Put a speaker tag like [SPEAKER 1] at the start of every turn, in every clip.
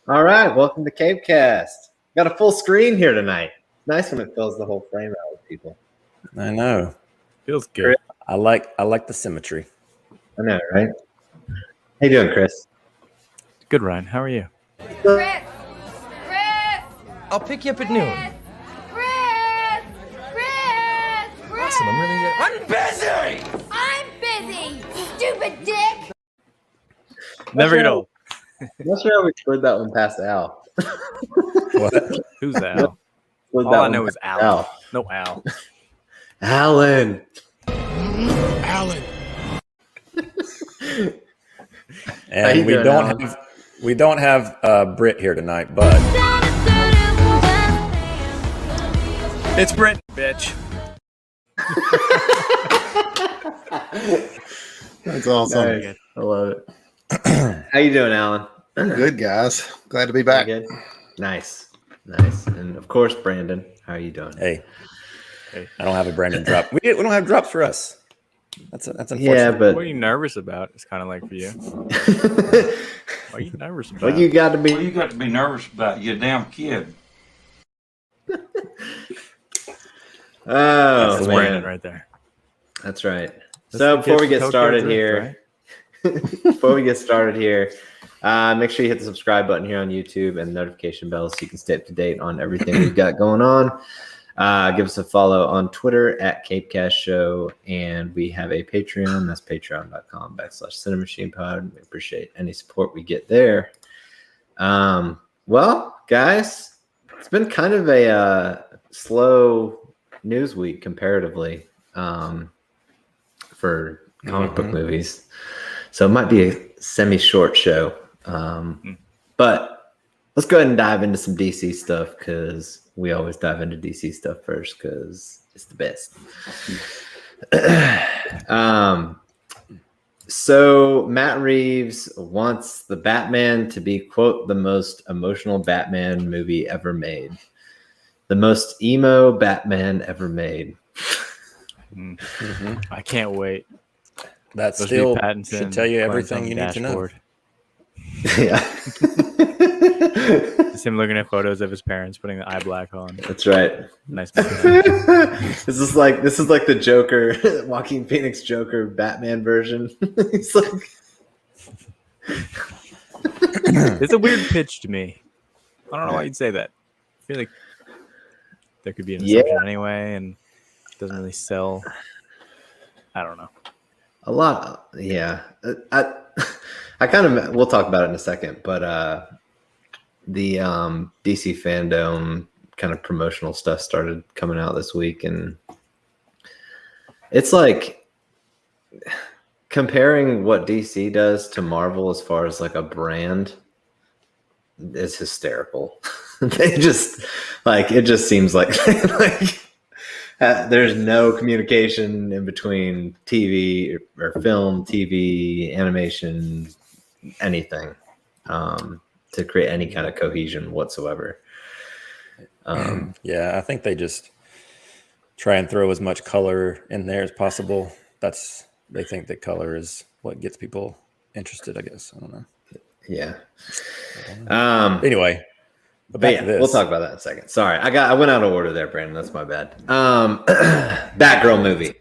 [SPEAKER 1] All right, welcome to CAPECAST. Got a full screen here tonight. Nice when it fills the whole frame out with people.
[SPEAKER 2] I know.
[SPEAKER 3] Feels good.
[SPEAKER 2] I like the symmetry.
[SPEAKER 1] I know, right? How you doing, Chris?
[SPEAKER 3] Good, Ryan. How are you?
[SPEAKER 4] Chris!
[SPEAKER 5] I'll pick you up at noon.
[SPEAKER 4] Chris!
[SPEAKER 5] Awesome, I'm busy!
[SPEAKER 4] I'm busy! Stupid dick!
[SPEAKER 3] Never get old.
[SPEAKER 1] I'm not sure how we slid that one past Al.
[SPEAKER 2] What?
[SPEAKER 3] Who's Al?
[SPEAKER 1] Slid
[SPEAKER 3] All
[SPEAKER 1] that
[SPEAKER 3] I
[SPEAKER 1] one
[SPEAKER 3] know is
[SPEAKER 1] past
[SPEAKER 3] Al. No Al.
[SPEAKER 1] Alan.
[SPEAKER 5] Alan.
[SPEAKER 2] And we don't have Britt here tonight, but
[SPEAKER 3] It's Brent, bitch.
[SPEAKER 6] That's awesome.
[SPEAKER 1] Nice. I love it. How you doing, Alan?
[SPEAKER 6] Good, guys. Glad to be back.
[SPEAKER 1] Good. Nice. And of course, Brandon. How are you doing?
[SPEAKER 2] hey, I don't have a Brandon drop. We don't have drops for us. That's unfortunate.
[SPEAKER 1] Yeah, but
[SPEAKER 3] What are you nervous about? It's kind of like for you. What are you nervous about?
[SPEAKER 1] what you got to be?
[SPEAKER 7] What you got to be nervous about? You damn kid.
[SPEAKER 1] Oh,
[SPEAKER 3] That's
[SPEAKER 1] man.
[SPEAKER 3] Brandon right there.
[SPEAKER 1] That's right.
[SPEAKER 3] That's
[SPEAKER 1] So
[SPEAKER 3] the
[SPEAKER 1] before
[SPEAKER 3] kid
[SPEAKER 1] we
[SPEAKER 3] from
[SPEAKER 1] get
[SPEAKER 3] Tokyo
[SPEAKER 1] started
[SPEAKER 3] Drift,
[SPEAKER 1] here,
[SPEAKER 3] right?
[SPEAKER 1] Before we get started here, make sure you hit the subscribe button here on YouTube and the notification bell so you can stay up to date on everything we've got going on. Give us a follow on Twitter at CapeCast Show, and we have a Patreon. That's patreon.com/CiNEMACHiNE. We appreciate any support we get there. Well, guys, it's been kind of a slow news week comparatively for comic book movies. So it might be a semi-short show. But let's go ahead and dive into some DC stuff because we always dive into DC stuff first because it's the best. So Matt Reeves wants the Batman to be, quote, the most emotional Batman movie ever made. The most emo Batman ever made.
[SPEAKER 3] I can't wait.
[SPEAKER 2] That
[SPEAKER 3] Supposed to be
[SPEAKER 2] still
[SPEAKER 3] Pattinson
[SPEAKER 2] should tell you
[SPEAKER 3] playing
[SPEAKER 2] everything
[SPEAKER 3] some
[SPEAKER 2] you need to know.
[SPEAKER 3] dashboard.
[SPEAKER 1] Yeah.
[SPEAKER 3] Just him looking at photos of his parents putting the eye black on.
[SPEAKER 1] That's right.
[SPEAKER 3] Nice.
[SPEAKER 1] This is like the Joker, Joaquin Phoenix Joker Batman version. He's like,
[SPEAKER 3] It's a weird pitch to me. I don't know why you'd say that. I feel like there could be an assumption anyway, and it doesn't really sell. I don't know.
[SPEAKER 1] a lot. Yeah, I kind of. We'll talk about it in a second, but the DC Fandome kind of promotional stuff started coming out this week, and it's like comparing what DC does to Marvel as far as like a brand is hysterical. They just like it just seems like there's no communication in between TV or film, TV, animation, anything to create any kind of cohesion whatsoever.
[SPEAKER 2] Yeah, I think they just try and throw as much color in there as possible. They think that color is what gets people interested, I guess. I don't know.
[SPEAKER 1] Yeah.
[SPEAKER 2] Anyway, but back to this.
[SPEAKER 1] We'll talk about that in a second. Sorry, I went out of order there, Brandon. That's my bad. Batgirl movie.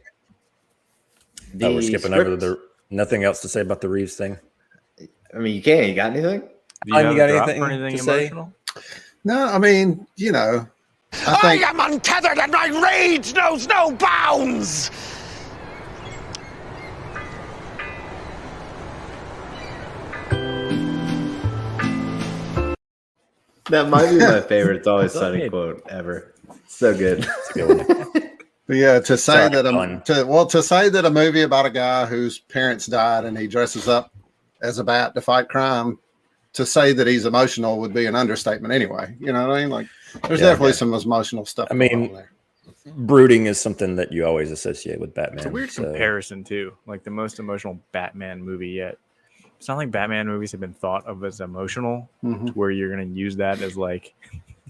[SPEAKER 2] We're skipping over the nothing else to say about the Reeves thing.
[SPEAKER 1] I mean, you can. You got anything?
[SPEAKER 3] Do you have
[SPEAKER 2] got
[SPEAKER 3] a drop
[SPEAKER 2] anything
[SPEAKER 3] for anything
[SPEAKER 2] to say?
[SPEAKER 3] emotional?
[SPEAKER 6] No, I mean, you know, I think
[SPEAKER 5] am untethered and my rage knows no bounds!
[SPEAKER 1] That might be my favorite. It's always sunny quote ever. So good.
[SPEAKER 6] yeah, to say
[SPEAKER 2] Sorry,
[SPEAKER 6] that
[SPEAKER 2] Alan.
[SPEAKER 6] to say that a movie about a guy whose parents died and he dresses up as a bat to fight crime, to say that he's emotional would be an understatement anyway. You know what I mean? Like there's definitely some emotional stuff.
[SPEAKER 2] I mean,
[SPEAKER 6] going on there.
[SPEAKER 2] Brooding is something that you always associate with Batman.
[SPEAKER 3] It's a weird comparison too. Like the most emotional Batman movie yet. It's not like Batman movies have been thought of as emotional, to where you're going to use that as like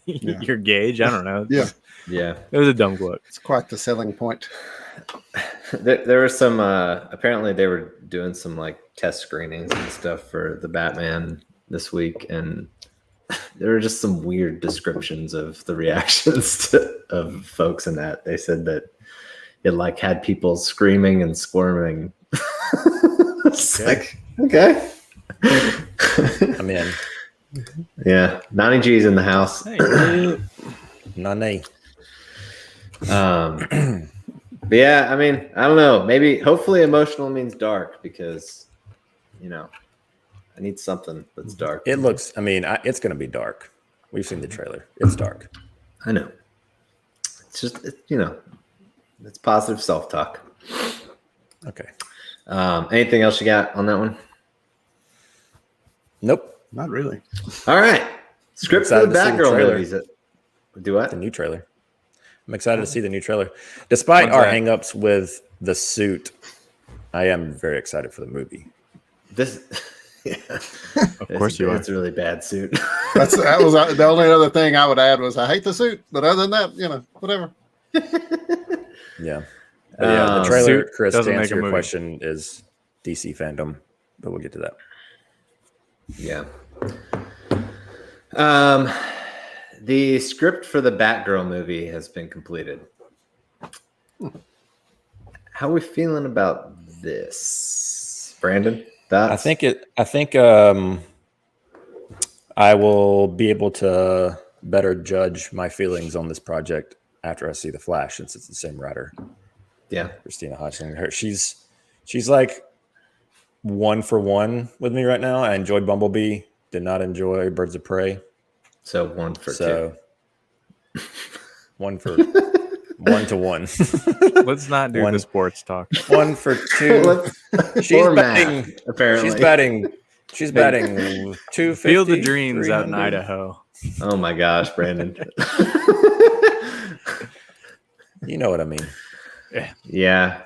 [SPEAKER 3] your gauge. I don't know.
[SPEAKER 1] Yeah.
[SPEAKER 3] It was a dumb quote.
[SPEAKER 6] It's quite the selling point.
[SPEAKER 1] There were some apparently they were doing some like test screenings and stuff for the Batman this week, and there were just some weird descriptions of the reactions of folks in that. They said that it like had people screaming and squirming. It's like, okay.
[SPEAKER 2] I'm in.
[SPEAKER 1] Yeah, 90 G's in the house.
[SPEAKER 2] Nane.
[SPEAKER 1] But yeah, I mean, I don't know. Maybe, hopefully, emotional means dark because, I need something that's dark.
[SPEAKER 2] It looks. I mean, it's going to be dark. We've seen the trailer. It's dark.
[SPEAKER 1] I know. It's just, it's positive self-talk.
[SPEAKER 2] Okay.
[SPEAKER 1] Anything else you got on that one?
[SPEAKER 2] Nope.
[SPEAKER 6] Not really.
[SPEAKER 1] All right. Script for the
[SPEAKER 2] Excited to see the
[SPEAKER 1] Batgirl
[SPEAKER 2] trailer.
[SPEAKER 1] movies. Do what?
[SPEAKER 2] The new trailer. I'm excited to see the new trailer. Despite
[SPEAKER 3] When's
[SPEAKER 2] our
[SPEAKER 3] that?
[SPEAKER 2] hangups with the suit, I am very excited for the movie.
[SPEAKER 1] This, yeah.
[SPEAKER 3] Of course you are.
[SPEAKER 1] It's a really bad suit.
[SPEAKER 6] That was the only other thing I would add was I hate the suit, but other than that, whatever.
[SPEAKER 2] Yeah. But yeah, the trailer,
[SPEAKER 3] Suit
[SPEAKER 2] Chris, to
[SPEAKER 3] doesn't make
[SPEAKER 2] answer
[SPEAKER 3] a
[SPEAKER 2] your
[SPEAKER 3] movie.
[SPEAKER 2] question, is DC Fandome, but we'll get to that.
[SPEAKER 1] Yeah. The script for the Batgirl movie has been completed. How are we feeling about this, Brandon?
[SPEAKER 2] I think I will be able to better judge my feelings on this project after I see The Flash, since it's the same writer,
[SPEAKER 1] Yeah.
[SPEAKER 2] Christina Hodgson. She's like 1 for 1 with me right now. I enjoyed Bumblebee, did not enjoy Birds of Prey.
[SPEAKER 1] So 1 for 2.
[SPEAKER 2] 1 for 1 to 1.
[SPEAKER 3] Let's not do the sports talk.
[SPEAKER 2] 1 for 2. She's
[SPEAKER 1] Or
[SPEAKER 2] batting.
[SPEAKER 1] math, apparently.
[SPEAKER 2] She's batting 250.
[SPEAKER 3] Field of Dreams out in
[SPEAKER 2] 300.
[SPEAKER 3] Idaho.
[SPEAKER 1] Oh my gosh, Brandon.
[SPEAKER 2] You know what I mean.
[SPEAKER 1] Yeah.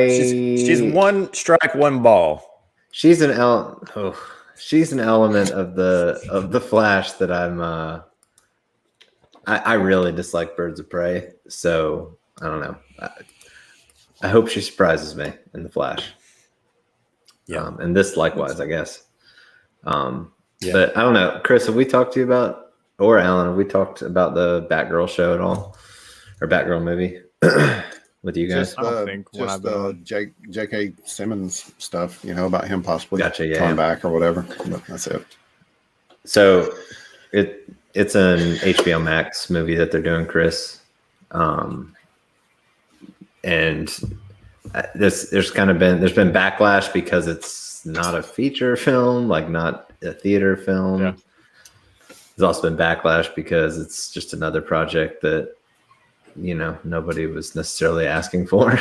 [SPEAKER 2] She's 1 strike, 1 ball.
[SPEAKER 1] She's an element of the Flash that I really dislike Birds of Prey. So I don't know. I hope she surprises me in the Flash.
[SPEAKER 2] Yeah.
[SPEAKER 1] And this likewise, I guess.
[SPEAKER 2] Yeah.
[SPEAKER 1] But I don't know, Chris, have we talked to you about, or Alan, have we talked about the Batgirl show at all, or Batgirl movie with you guys?
[SPEAKER 6] Just,
[SPEAKER 3] I don't think when I've been on.
[SPEAKER 6] J.K. Simmons stuff, about him possibly
[SPEAKER 1] Gotcha, yeah,
[SPEAKER 6] coming
[SPEAKER 1] yeah.
[SPEAKER 6] back or whatever. But that's it.
[SPEAKER 1] So it's an HBO Max movie that they're doing, Chris. And there's been backlash because it's not a feature film, like not a theater film.
[SPEAKER 3] Yeah.
[SPEAKER 1] There's also been backlash because it's just another project that nobody was necessarily asking for.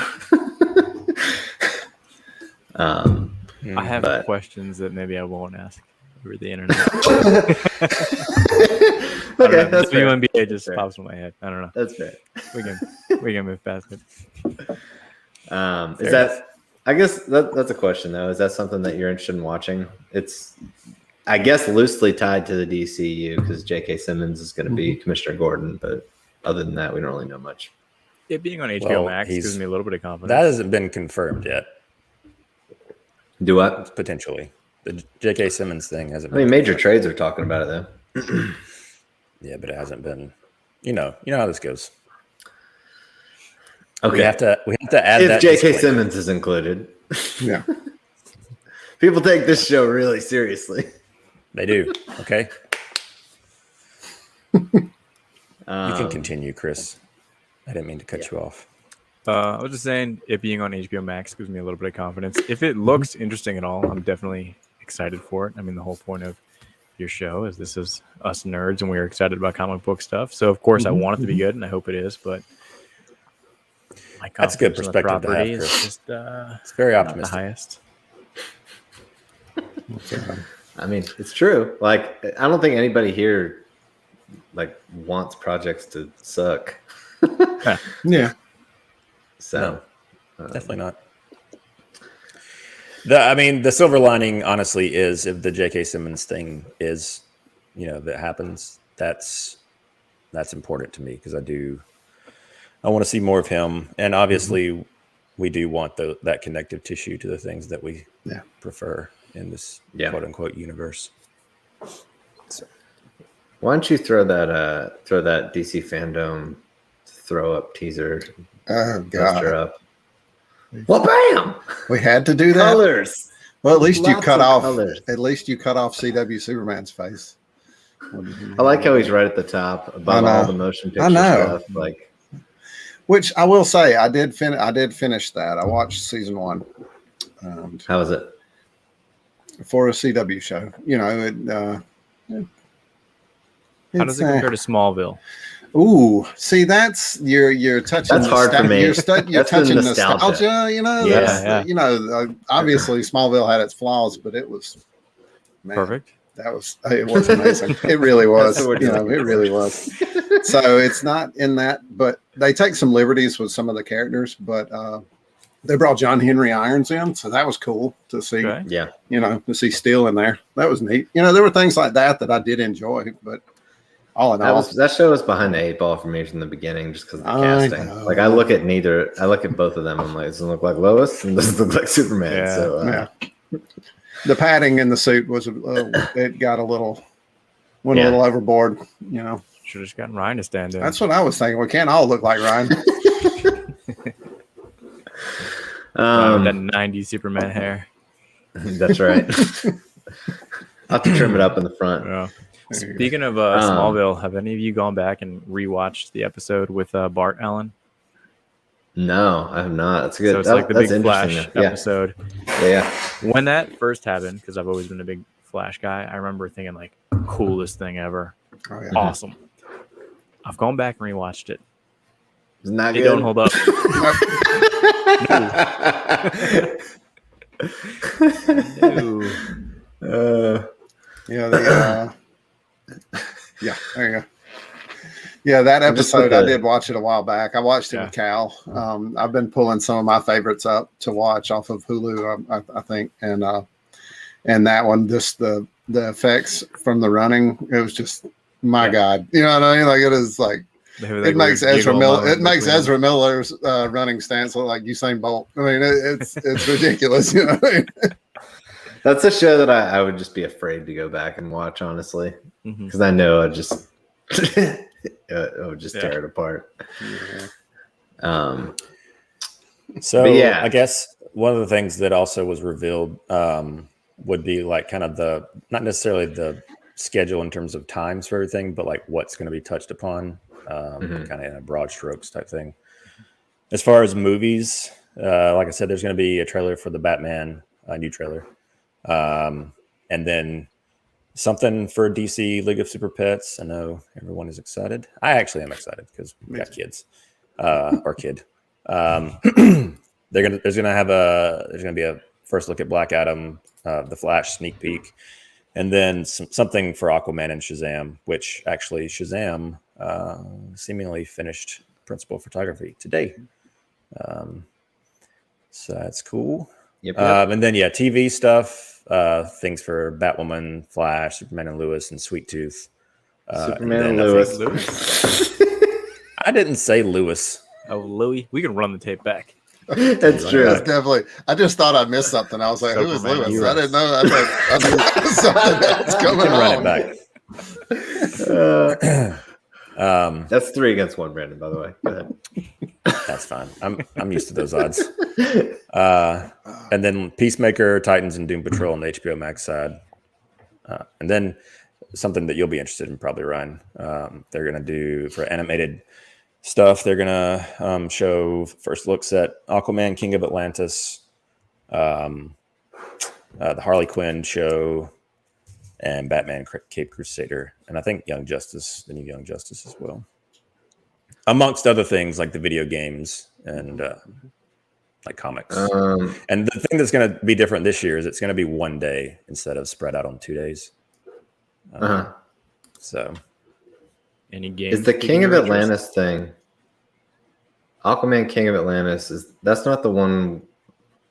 [SPEAKER 3] I have
[SPEAKER 1] but-
[SPEAKER 3] questions that maybe I won't ask over the internet.
[SPEAKER 1] Okay, that's
[SPEAKER 3] The
[SPEAKER 1] fair.
[SPEAKER 3] WNBA just
[SPEAKER 1] Fair.
[SPEAKER 3] pops in my head. I don't know.
[SPEAKER 1] That's fair.
[SPEAKER 3] We can move past it.
[SPEAKER 1] Is that? I guess that's a question though. Is that something that you're interested in watching? It's, I guess, loosely tied to the DCU because J.K. Simmons is going to be Commissioner Gordon, but other than that, we don't really know much.
[SPEAKER 3] It being on HBO
[SPEAKER 2] Well,
[SPEAKER 3] Max gives me a little bit of confidence.
[SPEAKER 2] That hasn't been confirmed yet.
[SPEAKER 1] Do what?
[SPEAKER 2] Potentially, the J.K. Simmons thing hasn't.
[SPEAKER 1] I mean,
[SPEAKER 2] been
[SPEAKER 1] major
[SPEAKER 2] confirmed.
[SPEAKER 1] trades are talking about it though.
[SPEAKER 2] Yeah, but it hasn't been. You know how this goes.
[SPEAKER 1] Okay,
[SPEAKER 2] We have to add
[SPEAKER 1] if
[SPEAKER 2] that.
[SPEAKER 1] J.K.
[SPEAKER 2] disclaimer.
[SPEAKER 1] Simmons is included,
[SPEAKER 6] Yeah.
[SPEAKER 1] people take this show really seriously.
[SPEAKER 2] They do. Okay. You
[SPEAKER 1] Um,
[SPEAKER 2] can continue, Chris. I didn't mean to cut you off.
[SPEAKER 3] I was just saying, it being on HBO Max gives me a little bit of confidence. If it looks interesting at all, I'm definitely excited for it. I mean, the whole point of your show is this is us nerds, and we're excited about comic book stuff. So, of course, I want it to be good, and I hope it is. But my
[SPEAKER 2] That's a good
[SPEAKER 3] confidence in the
[SPEAKER 2] perspective to have,
[SPEAKER 3] property is
[SPEAKER 2] Chris.
[SPEAKER 3] just
[SPEAKER 2] It's very
[SPEAKER 3] not the
[SPEAKER 2] optimistic.
[SPEAKER 3] highest.
[SPEAKER 1] I mean, it's true. Like, I don't think anybody here wants projects to suck.
[SPEAKER 6] Yeah.
[SPEAKER 1] So
[SPEAKER 2] Definitely not. The silver lining, honestly, is if the J.K. Simmons thing is, that happens, that's important to me because I want to see more of him, and obviously, we do want that connective tissue to the things that we prefer in this quote unquote universe.
[SPEAKER 1] Why don't you throw that DC Fandome throw up teaser
[SPEAKER 6] Oh
[SPEAKER 1] poster
[SPEAKER 6] God,
[SPEAKER 1] up? Well, bam!
[SPEAKER 6] we had to do that.
[SPEAKER 1] Colors.
[SPEAKER 6] Well, at least you
[SPEAKER 1] Lots
[SPEAKER 6] cut
[SPEAKER 1] of
[SPEAKER 6] off.
[SPEAKER 1] colors.
[SPEAKER 6] At least you cut off CW Superman's face.
[SPEAKER 1] I like how he's right at the top above all the motion picture stuff. Like,
[SPEAKER 6] which I will say, I did finish that. I watched season 1.
[SPEAKER 1] how was it?
[SPEAKER 6] For a CW show, you know,
[SPEAKER 3] How does it compare to Smallville?
[SPEAKER 6] Ooh, see, that's you're touching.
[SPEAKER 1] That's hard for me.
[SPEAKER 6] You're
[SPEAKER 1] That's
[SPEAKER 6] touching
[SPEAKER 1] the nostalgia.
[SPEAKER 6] nostalgia. You know,
[SPEAKER 1] Yeah.
[SPEAKER 6] that's, you know, obviously Smallville had its flaws, but it was
[SPEAKER 3] Perfect.
[SPEAKER 6] It was amazing. It really was.
[SPEAKER 1] That's the word
[SPEAKER 6] You
[SPEAKER 1] you're
[SPEAKER 6] know,
[SPEAKER 1] looking
[SPEAKER 6] it
[SPEAKER 1] for.
[SPEAKER 6] really was. So it's not in that, but they take some liberties with some of the characters. But they brought John Henry Irons in, so that was cool to see.
[SPEAKER 3] Okay.
[SPEAKER 1] Yeah.
[SPEAKER 6] You know, to see Steel in there. That was neat. You know, there were things like that I did enjoy, but all in all,
[SPEAKER 1] That show was behind the 8 ball for me from the beginning, just because of the
[SPEAKER 6] I
[SPEAKER 1] casting.
[SPEAKER 6] know.
[SPEAKER 1] Like I look at both of them. I'm like, does it look like Lois and does it look like Superman?
[SPEAKER 3] Yeah.
[SPEAKER 1] So
[SPEAKER 6] yeah. The padding in the suit was it got a little went a little overboard. You know,
[SPEAKER 3] Should have just gotten Ryan to stand in.
[SPEAKER 6] that's what I was thinking. We can't all look like Ryan.
[SPEAKER 3] With that 90s Superman hair.
[SPEAKER 1] That's right. I'll have to trim it up in the front.
[SPEAKER 3] Yeah. Speaking of Smallville, have any of you gone back and rewatched the episode with Bart Allen?
[SPEAKER 1] No, I have not. That's good.
[SPEAKER 3] So it's like the
[SPEAKER 1] that's
[SPEAKER 3] big Flash
[SPEAKER 1] interesting.
[SPEAKER 3] episode.
[SPEAKER 1] Yeah.
[SPEAKER 3] When that first happened, because I've always been a big Flash guy, I remember thinking like, coolest thing ever.
[SPEAKER 6] Oh, yeah.
[SPEAKER 3] Awesome. I've gone back and rewatched it.
[SPEAKER 1] It's not
[SPEAKER 3] They
[SPEAKER 1] good.
[SPEAKER 3] don't hold up. No.
[SPEAKER 6] Yeah, yeah, there you go. Yeah, that episode I did watch it a while back. I watched it with Cal. I've been pulling some of my favorites up to watch off of Hulu, I think, and that one, just the effects from the running, it was just my God. You know what I mean? Like it is like it makes Ezra Miller. It makes Ezra Miller's running stance look like Usain Bolt. I mean, it's ridiculous. You know what I mean?
[SPEAKER 1] That's a show that I would just be afraid to go back and watch, honestly, because I know I'd just it would just tear it apart.
[SPEAKER 2] So
[SPEAKER 1] yeah.
[SPEAKER 2] I guess one of the things that also was revealed would be like kind of not necessarily the schedule in terms of times for everything, but like what's going to be touched upon, kind of in a broad strokes type thing. As far as movies, like I said, there's going to be a trailer for the Batman, a new trailer. And then something for DC League of Super Pets. I know everyone is excited. I actually am excited because we got kids, or kid. There's gonna be a first look at Black Adam, the Flash sneak peek, and then something for Aquaman and Shazam, which actually Shazam seemingly finished principal photography today. So that's cool.
[SPEAKER 1] Yep.
[SPEAKER 2] And then TV stuff, things for Batwoman, Flash, Superman and Lois, and Sweet Tooth.
[SPEAKER 1] Superman and
[SPEAKER 2] I
[SPEAKER 1] Lois.
[SPEAKER 3] Lewis.
[SPEAKER 2] I didn't say Lewis.
[SPEAKER 3] Oh, Louis. We can run the tape back.
[SPEAKER 1] That's true.
[SPEAKER 6] That's definitely. I just thought I missed something. I was like, "Who is
[SPEAKER 3] Superman,
[SPEAKER 6] Lewis?"
[SPEAKER 3] you
[SPEAKER 6] I didn't know. I thought something else
[SPEAKER 2] I
[SPEAKER 6] coming
[SPEAKER 2] can run
[SPEAKER 6] on.
[SPEAKER 2] it back.
[SPEAKER 1] That's 3-1, Brandon, by the way. Go ahead.
[SPEAKER 2] That's fine. I'm used to those odds. And then Peacemaker, Titans, and Doom Patrol on the HBO Max side. And then something that you'll be interested in, probably, Ryan. They're going to do for animated stuff. They're going to show first looks at Aquaman, King of Atlantis, the Harley Quinn show, and Batman Cape Crusader. And I think Young Justice, the new Young Justice as well. Amongst other things like the video games and like comics. And the thing that's going to be different this year is it's going to be one day instead of spread out on 2 days. So,
[SPEAKER 3] Any games?
[SPEAKER 1] Is the King of Atlantis thing? Aquaman King of Atlantis, that's not the one.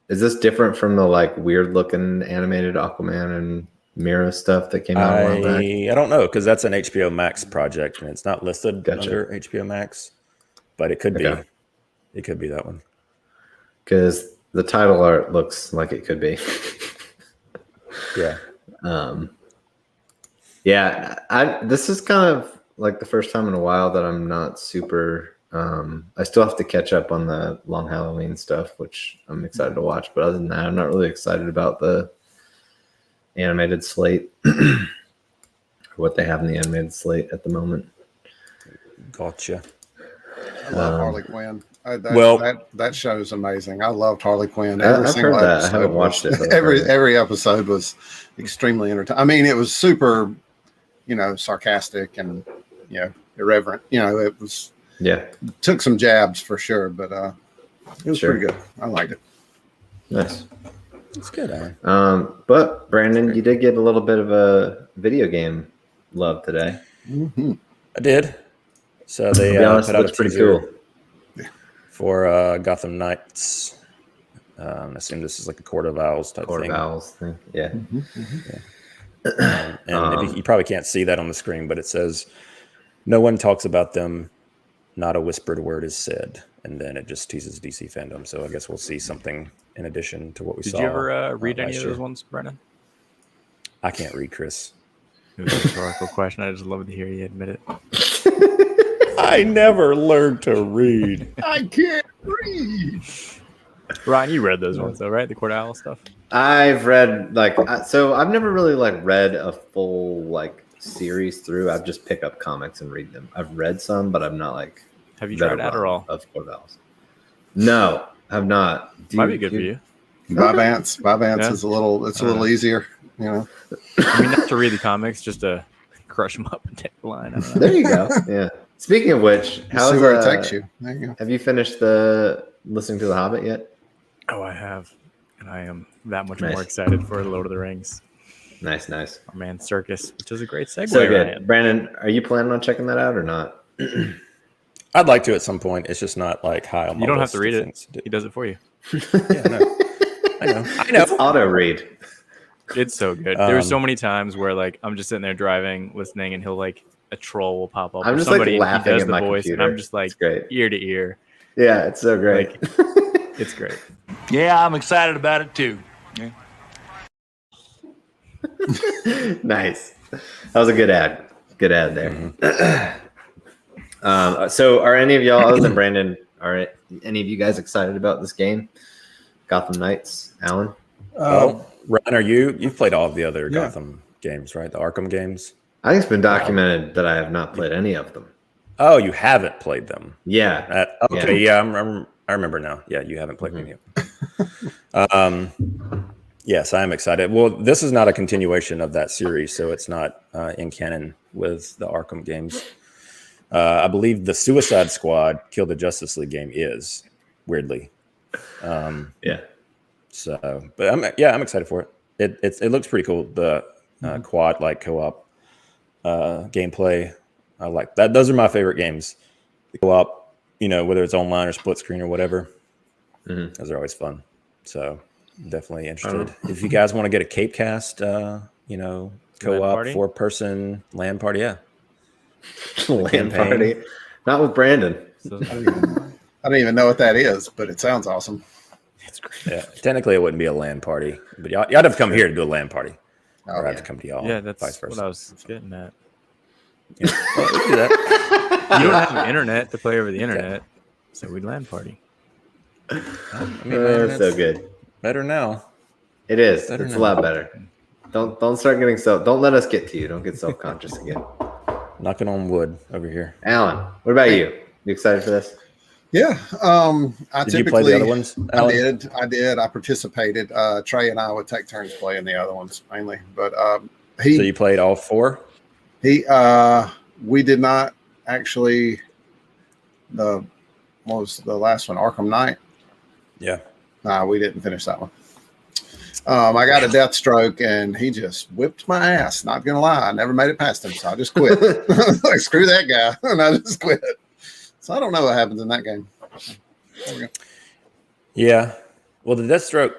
[SPEAKER 1] Is this different from the like weird looking animated Aquaman and Mira stuff that came out a while back?
[SPEAKER 2] I don't know, because that's an HBO Max project and it's not listed under HBO Max, but it could be. It could be that one.
[SPEAKER 1] Because the title art looks like it could be.
[SPEAKER 2] Yeah.
[SPEAKER 1] Yeah, this is kind of like the first time in a while that I'm not super. I still have to catch up on the Long Halloween stuff, which I'm excited to watch. But other than that, I'm not really excited about the animated slate. What they have in the animated slate at the moment.
[SPEAKER 2] Gotcha.
[SPEAKER 6] I love Harley Quinn. That show's amazing. I loved Harley Quinn.
[SPEAKER 1] I've heard that. I haven't watched it.
[SPEAKER 6] Every episode was extremely entertaining. I mean, it was super, sarcastic and irreverent. It was took some jabs for sure, but it was pretty good. I liked it.
[SPEAKER 1] Nice.
[SPEAKER 2] It's good, Aaron.
[SPEAKER 1] But Brandon, you did get a little bit of a video game love today.
[SPEAKER 6] Mm-hmm.
[SPEAKER 2] I did. So they
[SPEAKER 1] put out a
[SPEAKER 2] pretty
[SPEAKER 1] cool
[SPEAKER 2] for Gotham Knights. I assume this is like a Court of Owls type
[SPEAKER 1] Court
[SPEAKER 2] thing.
[SPEAKER 1] of Owls thing. Yeah.
[SPEAKER 2] And you probably can't see that on the screen, but it says, "No one talks about them. Not a whispered word is said." And then it just teases DC Fandom. So I guess we'll see something in addition to what we saw.
[SPEAKER 3] Did you ever read any of
[SPEAKER 2] last
[SPEAKER 3] those
[SPEAKER 2] year.
[SPEAKER 3] ones, Brennan?
[SPEAKER 2] I can't read, Chris.
[SPEAKER 3] It was a rhetorical question. I just love to hear you admit it.
[SPEAKER 2] I never learned to read.
[SPEAKER 6] I can't read.
[SPEAKER 3] Ryan, you read those ones though, right? The Court Owl stuff.
[SPEAKER 1] I've read so I've never really read a full series through. I've just pick up comics and read them. I've read some, but I'm not
[SPEAKER 3] Have you tried Adderall?
[SPEAKER 1] Of Court of Owls. No, I've not.
[SPEAKER 3] Might be good for you.
[SPEAKER 6] Vyvanse is a little easier,
[SPEAKER 3] I mean, not to read the comics, just to crush them up and take the line. I don't know.
[SPEAKER 1] There you go. Yeah. Speaking of which,
[SPEAKER 6] see where it takes you. There you go.
[SPEAKER 1] Have you finished listening to The Hobbit yet?
[SPEAKER 3] Oh, I have, and I am that much
[SPEAKER 1] Nice.
[SPEAKER 3] more excited for Lord of the Rings.
[SPEAKER 1] Nice.
[SPEAKER 3] My man Circus, which is a great segue.
[SPEAKER 1] So good.
[SPEAKER 3] Ryan.
[SPEAKER 1] Brandon, are you planning on checking that out or not?
[SPEAKER 2] I'd like to at some point. It's just not high on my
[SPEAKER 3] You don't have
[SPEAKER 2] list
[SPEAKER 3] to read
[SPEAKER 2] of
[SPEAKER 3] it.
[SPEAKER 2] things to do.
[SPEAKER 3] He does it for you.
[SPEAKER 2] Yeah, I know.
[SPEAKER 1] It's auto read.
[SPEAKER 3] It's so good. There's so many times where I'm just sitting there driving, listening, and he'll a troll will pop up.
[SPEAKER 1] I'm
[SPEAKER 3] or
[SPEAKER 1] just
[SPEAKER 3] somebody, and
[SPEAKER 1] laughing
[SPEAKER 3] he does
[SPEAKER 1] at
[SPEAKER 3] the
[SPEAKER 1] my
[SPEAKER 3] voice,
[SPEAKER 1] computer.
[SPEAKER 3] and I'm just
[SPEAKER 1] It's great.
[SPEAKER 3] ear to ear.
[SPEAKER 1] Yeah, it's so great.
[SPEAKER 3] It's great.
[SPEAKER 5] Yeah, I'm excited about it too. Yeah.
[SPEAKER 1] Nice. That was a good ad. Good ad there. So are any of y'all, other than Brandon, are any of you guys excited about this game? Gotham Knights, Alan?
[SPEAKER 2] Ryan, you've played all of the other Gotham games, right? The Arkham games.
[SPEAKER 1] I think it's been documented that I have not played any of them.
[SPEAKER 2] Oh, you haven't played them.
[SPEAKER 1] Yeah.
[SPEAKER 2] I remember now. Yeah, you haven't played any of them. Yes, I am excited. Well, this is not a continuation of that series, so it's not in canon with the Arkham games. I believe the Suicide Squad Kill the Justice League game is, weirdly.
[SPEAKER 1] Yeah.
[SPEAKER 2] So, but I'm excited for it. It looks pretty cool. The quad co-op gameplay. I like that. Those are my favorite games. The co-op, whether it's online or split screen or whatever.
[SPEAKER 1] Mm-hmm.
[SPEAKER 2] Those are always fun. So definitely interested. If you guys want to get a CAPECAST, co-op 4-person LAN party, yeah.
[SPEAKER 1] LAN party. Not with Brandon.
[SPEAKER 6] I don't even know what that is, but it sounds awesome.
[SPEAKER 3] It's great.
[SPEAKER 2] Yeah, technically it wouldn't be a LAN party, but y'all have to come here to do a LAN party, or I have to come to y'all.
[SPEAKER 3] Yeah, that's
[SPEAKER 2] vice versa.
[SPEAKER 3] what I was getting at.
[SPEAKER 2] Yeah. Well, we can do that.
[SPEAKER 3] You don't have internet to play over the internet, so we'd LAN party.
[SPEAKER 2] I mean,
[SPEAKER 1] So good.
[SPEAKER 2] Better now.
[SPEAKER 1] It is.
[SPEAKER 2] Better
[SPEAKER 1] It's
[SPEAKER 2] now.
[SPEAKER 1] a lot better. Don't start getting don't let us get to you. Don't get self-conscious again.
[SPEAKER 2] Knocking on wood over here.
[SPEAKER 1] Alan, what about you? You excited for this?
[SPEAKER 6] Yeah.
[SPEAKER 2] Did you play the other ones, Alan?
[SPEAKER 6] I did. I participated. Trey and I would take turns playing the other ones mainly, but
[SPEAKER 2] So you played all 4?
[SPEAKER 6] We did not actually. What was the last one? Arkham Knight.
[SPEAKER 2] Yeah.
[SPEAKER 6] Nah, we didn't finish that one. I got a death stroke and he just whipped my ass. Not gonna lie, I never made it past him, so I just quit. Screw that guy, and I just quit. So I don't know what happens in that game. There we go.
[SPEAKER 2] Yeah. Well, the Deathstroke,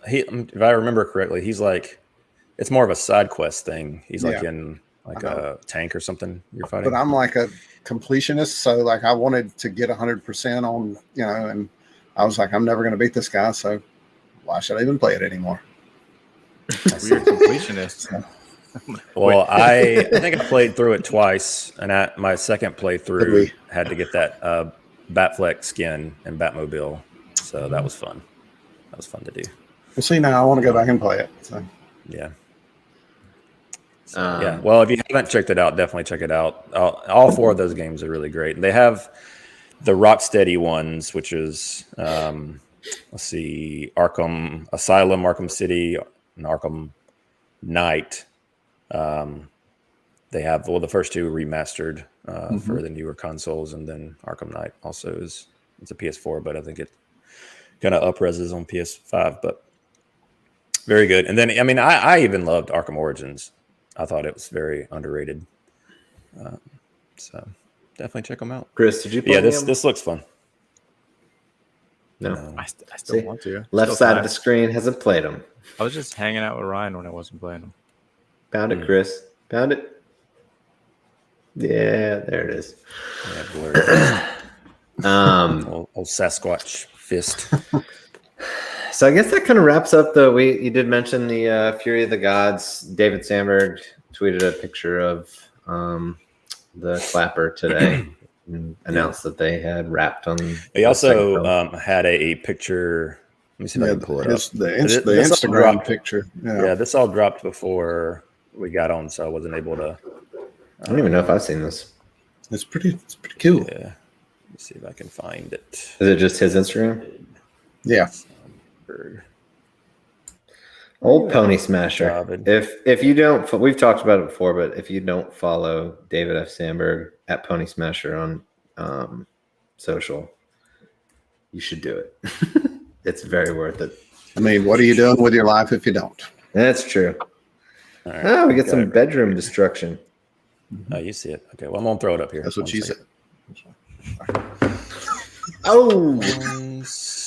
[SPEAKER 2] if I remember correctly, he's it's more of a side quest thing. He's in a tank or something you're fighting.
[SPEAKER 6] But I'm like a completionist, so I wanted to get 100% on, and I was like, I'm never going to beat this guy, so why should I even play it anymore?
[SPEAKER 3] Weird completionist.
[SPEAKER 2] Well, I think I played through it twice, and my second playthrough had to get that Batfleck skin and Batmobile, so that was fun. That was fun to do.
[SPEAKER 6] Well, see, now I want to go back and play it. So.
[SPEAKER 2] Yeah. So, yeah. Well, if you haven't checked it out, definitely check it out. All 4 of those games are really great. They have the Rocksteady ones, which is let's see, Arkham Asylum, Arkham City, and Arkham Knight. They have the first 2 remastered for the newer consoles, and then Arkham Knight also it's a PS4, but I think it kind of up-reses on PS5. But very good. And then I even loved Arkham Origins. I thought it was very underrated. So definitely check them out.
[SPEAKER 1] Chris, did you play
[SPEAKER 2] this looks fun.
[SPEAKER 1] No.
[SPEAKER 3] I still want to.
[SPEAKER 1] Left side of the screen hasn't played them.
[SPEAKER 3] I was just hanging out with Ryan when I wasn't playing them.
[SPEAKER 1] Found it, Chris. Found it. Yeah, there it is.
[SPEAKER 2] Yeah, old Sasquatch fist.
[SPEAKER 1] So I guess that kind of wraps up you did mention the Fury of the Gods. David Sandberg tweeted a picture of the Clapper today and announced that they had wrapped on.
[SPEAKER 2] They also had a picture. Let me see if I can pull it up.
[SPEAKER 6] The Instagram picture.
[SPEAKER 2] Yeah, this all dropped before we got on, so I wasn't able to.
[SPEAKER 1] I don't even know if I've seen this.
[SPEAKER 6] It's pretty cool.
[SPEAKER 2] Yeah. Let me see if I can find it.
[SPEAKER 1] Is it just his Instagram?
[SPEAKER 6] Yeah.
[SPEAKER 1] Old Pony Smasher. If you don't, we've talked about it before, but if you don't follow David F. Sandberg at Pony Smasher on social, you should do it. It's very worth it.
[SPEAKER 6] I mean, what are you doing with your life if you don't?
[SPEAKER 1] That's true.
[SPEAKER 2] All right.
[SPEAKER 1] We get some bedroom destruction.
[SPEAKER 2] Oh, you see it. Okay, well, I'm going to throw it up here.
[SPEAKER 6] That's what she said.
[SPEAKER 1] Oh!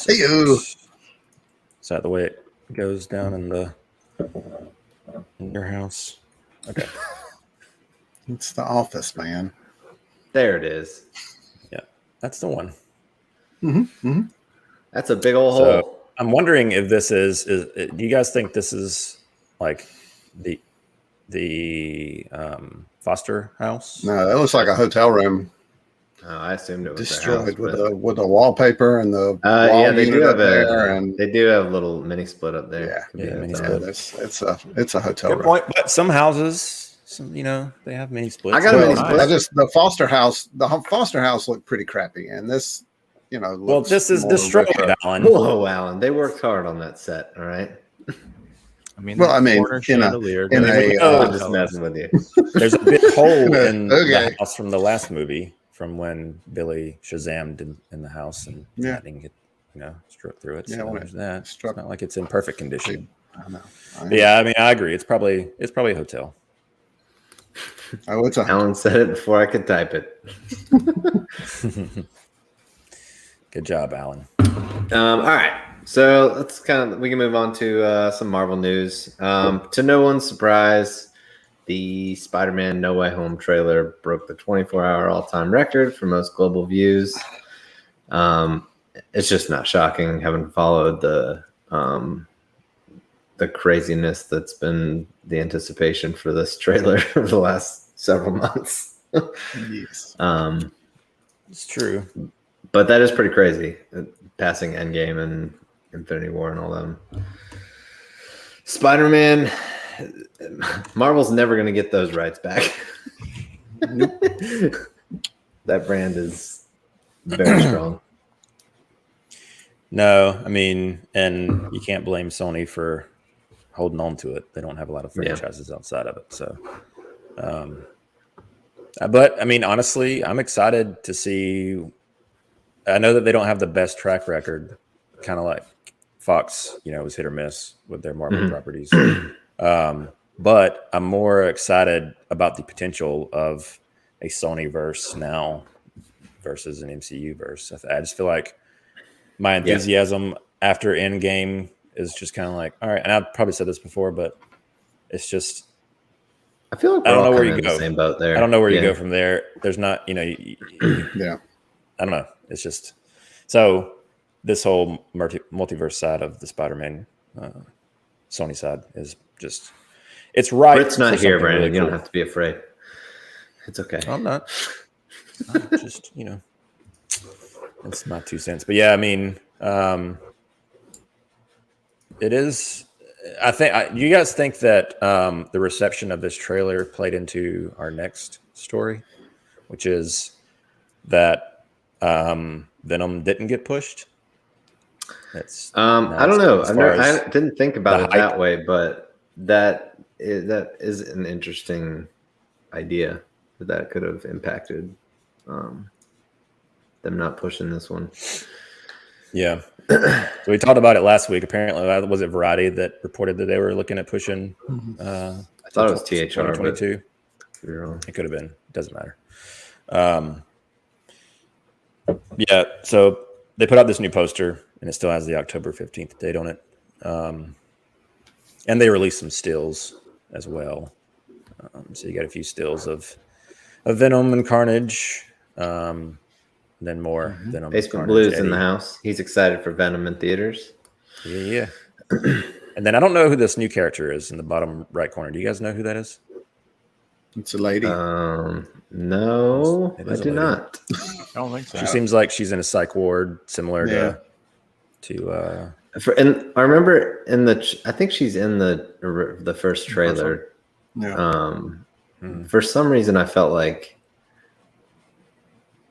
[SPEAKER 6] Hey-o.
[SPEAKER 2] Is that the way it goes down in your house? Okay.
[SPEAKER 6] It's the office, man.
[SPEAKER 1] There it is.
[SPEAKER 2] Yeah, that's the one.
[SPEAKER 1] That's a big old
[SPEAKER 2] So
[SPEAKER 1] hole.
[SPEAKER 2] I'm wondering if this is do you guys think this is like the Foster house?
[SPEAKER 6] No, that looks like a hotel room
[SPEAKER 1] Oh, I assumed it was
[SPEAKER 6] destroyed
[SPEAKER 1] their house,
[SPEAKER 6] with the wallpaper and the
[SPEAKER 1] yeah, they do have
[SPEAKER 6] and
[SPEAKER 1] they do have a little mini split up there.
[SPEAKER 2] Yeah, mini
[SPEAKER 1] hotel.
[SPEAKER 2] split.
[SPEAKER 6] It's a hotel
[SPEAKER 2] Good
[SPEAKER 6] room.
[SPEAKER 2] point. But some houses, they have mini splits.
[SPEAKER 1] I got a mini split.
[SPEAKER 6] The Foster house looked pretty crappy, and this, looks
[SPEAKER 2] this is
[SPEAKER 6] more
[SPEAKER 2] destroyed,
[SPEAKER 6] retro.
[SPEAKER 2] Alan.
[SPEAKER 1] Whoa, Alan, they worked hard on that set. All right.
[SPEAKER 3] I mean,
[SPEAKER 6] Well,
[SPEAKER 3] the
[SPEAKER 6] I mean,
[SPEAKER 3] corner
[SPEAKER 6] in a-
[SPEAKER 3] chandelier
[SPEAKER 6] in
[SPEAKER 3] goes
[SPEAKER 6] a,
[SPEAKER 3] with
[SPEAKER 6] uh,
[SPEAKER 3] the
[SPEAKER 1] I'm just
[SPEAKER 3] colors.
[SPEAKER 1] messing with you.
[SPEAKER 2] There's a big hole in
[SPEAKER 6] Okay.
[SPEAKER 2] the house from the last movie, from when Billy Shazammed in the house and
[SPEAKER 6] Yeah.
[SPEAKER 2] didn't get struck through it.
[SPEAKER 6] Yeah,
[SPEAKER 2] So
[SPEAKER 6] when
[SPEAKER 2] there's that.
[SPEAKER 6] struck-
[SPEAKER 2] It's not like it's in perfect condition.
[SPEAKER 6] I know.
[SPEAKER 2] But yeah, I mean, I agree. It's probably a hotel.
[SPEAKER 6] Oh, it's a
[SPEAKER 1] Alan said it before I could type it.
[SPEAKER 2] Good job, Alan.
[SPEAKER 1] All right. So we can move on to some Marvel news. To no one's surprise, the Spider-Man No Way Home trailer broke the 24-hour all-time record for most global views. It's just not shocking, having followed the craziness that's been the anticipation for this trailer over the last several months.
[SPEAKER 6] yes.
[SPEAKER 2] It's true.
[SPEAKER 1] But that is pretty crazy, passing Endgame and Infinity War and all them. Spider-Man, Marvel's never going to get those rights back. That brand is very strong.
[SPEAKER 2] No, I mean, and you can't blame Sony for holding on to it. They don't have a lot of franchises outside of it. So, but I mean, honestly, I'm excited to see. I know that they don't have the best track record, kind of like Fox, was hit or miss with their Marvel properties. But I'm more excited about the potential of a Sony verse now versus an MCU verse. I just feel like my enthusiasm after Endgame is just kind of like, all right. And I've probably said this before, but it's just,
[SPEAKER 1] I feel like
[SPEAKER 2] I don't
[SPEAKER 1] we're
[SPEAKER 2] know
[SPEAKER 1] all
[SPEAKER 2] where
[SPEAKER 1] kinda
[SPEAKER 2] you
[SPEAKER 1] in the
[SPEAKER 2] go.
[SPEAKER 1] same boat there.
[SPEAKER 2] I don't know where you go from there. There's not,
[SPEAKER 6] Yeah.
[SPEAKER 2] I don't know. It's just so this whole multiverse side of the Spider-Man Sony side is just it's right.
[SPEAKER 1] Britt's not
[SPEAKER 2] for
[SPEAKER 1] here,
[SPEAKER 2] something
[SPEAKER 1] Brandon.
[SPEAKER 2] really
[SPEAKER 1] You don't
[SPEAKER 2] cool.
[SPEAKER 1] have to be afraid. It's okay.
[SPEAKER 2] I'm not. I'm just, it's not 2 cents. But yeah, I mean, it is. I think. You guys think that the reception of this trailer played into our next story, which is that Venom didn't get pushed? That's.
[SPEAKER 1] I don't know.
[SPEAKER 2] I
[SPEAKER 1] I didn't think about it
[SPEAKER 2] hype.
[SPEAKER 1] that way, but that is an interesting idea that could have impacted them not pushing this one.
[SPEAKER 2] Yeah. So we talked about it last week. Apparently, was it Variety that reported that they were looking at pushing?
[SPEAKER 1] I thought it was THR, but
[SPEAKER 2] 2022.
[SPEAKER 1] you're wrong.
[SPEAKER 2] It could have been. It doesn't matter. Yeah. So they put out this new poster, and it still has the October 15th date on it. And they released some stills as well. So you got a few stills of Venom and Carnage. Then more Venom.
[SPEAKER 1] Basement
[SPEAKER 2] Carnage,
[SPEAKER 1] Blues in
[SPEAKER 2] Eddie.
[SPEAKER 1] the house. He's excited for Venom in theaters.
[SPEAKER 2] Yeah. And then I don't know who this new character is in the bottom right corner. Do you guys know who that is?
[SPEAKER 6] It's a lady.
[SPEAKER 1] No,
[SPEAKER 2] It
[SPEAKER 1] I
[SPEAKER 2] is a
[SPEAKER 1] do
[SPEAKER 2] lady.
[SPEAKER 1] not.
[SPEAKER 3] I don't think so.
[SPEAKER 2] She seems like she's in a psych ward, similar to
[SPEAKER 1] And I remember I think she's in the first trailer.
[SPEAKER 6] Yeah.
[SPEAKER 1] For some reason, I felt like,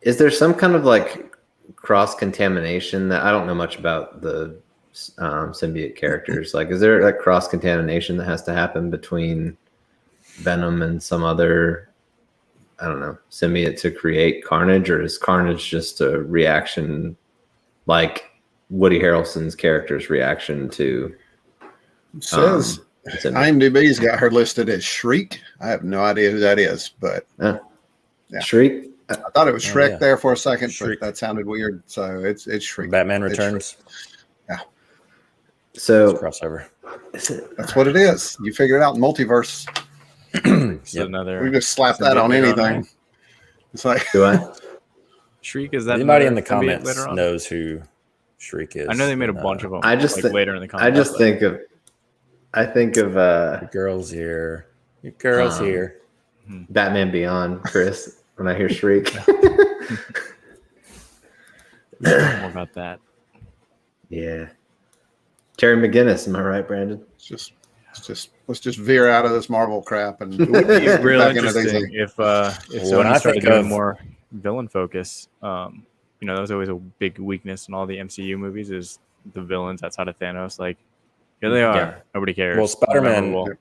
[SPEAKER 1] is there some kind of like cross contamination that I don't know much about the symbiote characters? Like, is there like cross contamination that has to happen between Venom and some other, I don't know, symbiote to create Carnage, or is Carnage just a reaction, like Woody Harrelson's character's reaction to?
[SPEAKER 6] It says IMDb's got her listed as Shriek. I have no idea who that is, but yeah.
[SPEAKER 1] Shriek.
[SPEAKER 6] I thought it was Shrek
[SPEAKER 2] yeah.
[SPEAKER 6] there for a second,
[SPEAKER 2] Shriek.
[SPEAKER 6] but that sounded weird. So it's Shriek.
[SPEAKER 2] Batman
[SPEAKER 6] It's
[SPEAKER 2] Returns.
[SPEAKER 6] Yeah,
[SPEAKER 1] So
[SPEAKER 2] Crossover.
[SPEAKER 6] that's what it is. You figured it out. Multiverse.
[SPEAKER 3] It's
[SPEAKER 2] Yep.
[SPEAKER 3] another.
[SPEAKER 6] We just slap that on
[SPEAKER 3] symbiote later
[SPEAKER 6] anything. It's like
[SPEAKER 1] do I?
[SPEAKER 3] Shriek, is that
[SPEAKER 2] Anybody in the
[SPEAKER 3] another symbiote
[SPEAKER 2] comments
[SPEAKER 3] later on?
[SPEAKER 2] knows who Shriek is?
[SPEAKER 3] I know they made a
[SPEAKER 2] And,
[SPEAKER 3] bunch of them.
[SPEAKER 1] I just
[SPEAKER 3] like
[SPEAKER 1] think-
[SPEAKER 3] later in the comments.
[SPEAKER 1] I just
[SPEAKER 3] but-
[SPEAKER 1] think of
[SPEAKER 2] Your girl's here. Your girl's here.
[SPEAKER 1] Batman Beyond, Chris, when I hear Shriek.
[SPEAKER 3] more about that.
[SPEAKER 1] Yeah. Terry McGinnis, am I right, Brandon?
[SPEAKER 6] it's just let's just veer out of this Marvel crap and
[SPEAKER 3] It would be real
[SPEAKER 6] back into these
[SPEAKER 3] interesting if
[SPEAKER 2] When
[SPEAKER 3] Sony
[SPEAKER 2] I
[SPEAKER 3] started
[SPEAKER 2] think
[SPEAKER 3] doing
[SPEAKER 2] of-
[SPEAKER 3] more villain focus. That was always a big weakness in all the MCU movies is the villains outside of Thanos. Like, here they are.
[SPEAKER 1] Yeah.
[SPEAKER 3] Nobody cares.
[SPEAKER 2] Well, Spider-Man
[SPEAKER 3] Memorable.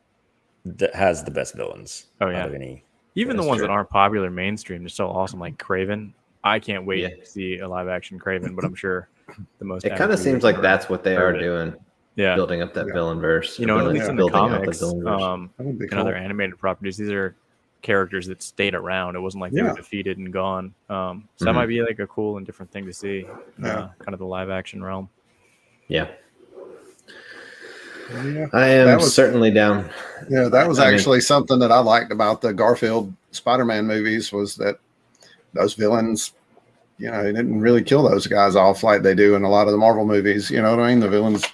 [SPEAKER 2] that has the best villains.
[SPEAKER 3] Oh, yeah.
[SPEAKER 2] Out of any.
[SPEAKER 3] Even the
[SPEAKER 2] That's
[SPEAKER 3] ones
[SPEAKER 2] true.
[SPEAKER 3] that aren't popular mainstream, they're so awesome. Like Craven. I can't wait
[SPEAKER 1] Yeah.
[SPEAKER 3] to see a live action Craven, but I'm sure the most.
[SPEAKER 1] It kind of
[SPEAKER 3] avid
[SPEAKER 1] seems
[SPEAKER 3] readers
[SPEAKER 1] like
[SPEAKER 3] have
[SPEAKER 1] that's what they are
[SPEAKER 3] heard it.
[SPEAKER 1] doing,
[SPEAKER 3] Yeah.
[SPEAKER 1] building up that
[SPEAKER 6] Yeah.
[SPEAKER 1] villain verse.
[SPEAKER 3] And at least in the
[SPEAKER 1] building out
[SPEAKER 3] comics,
[SPEAKER 1] villain verse.
[SPEAKER 6] That would be
[SPEAKER 3] and
[SPEAKER 6] cool.
[SPEAKER 3] other animated properties, these are characters that stayed around. It wasn't like they
[SPEAKER 6] Yeah.
[SPEAKER 3] were defeated and gone. So that might be like a cool and different thing to see.
[SPEAKER 6] Yeah.
[SPEAKER 3] Kind of the live action realm.
[SPEAKER 1] Yeah,
[SPEAKER 6] Yeah.
[SPEAKER 1] I am
[SPEAKER 6] That was-
[SPEAKER 1] certainly down.
[SPEAKER 6] Yeah, that was
[SPEAKER 1] I mean-
[SPEAKER 6] actually something that I liked about the Garfield Spider-Man movies was that those villains, they didn't really kill those guys off like they do in a lot of the Marvel movies. You know what I mean? The villains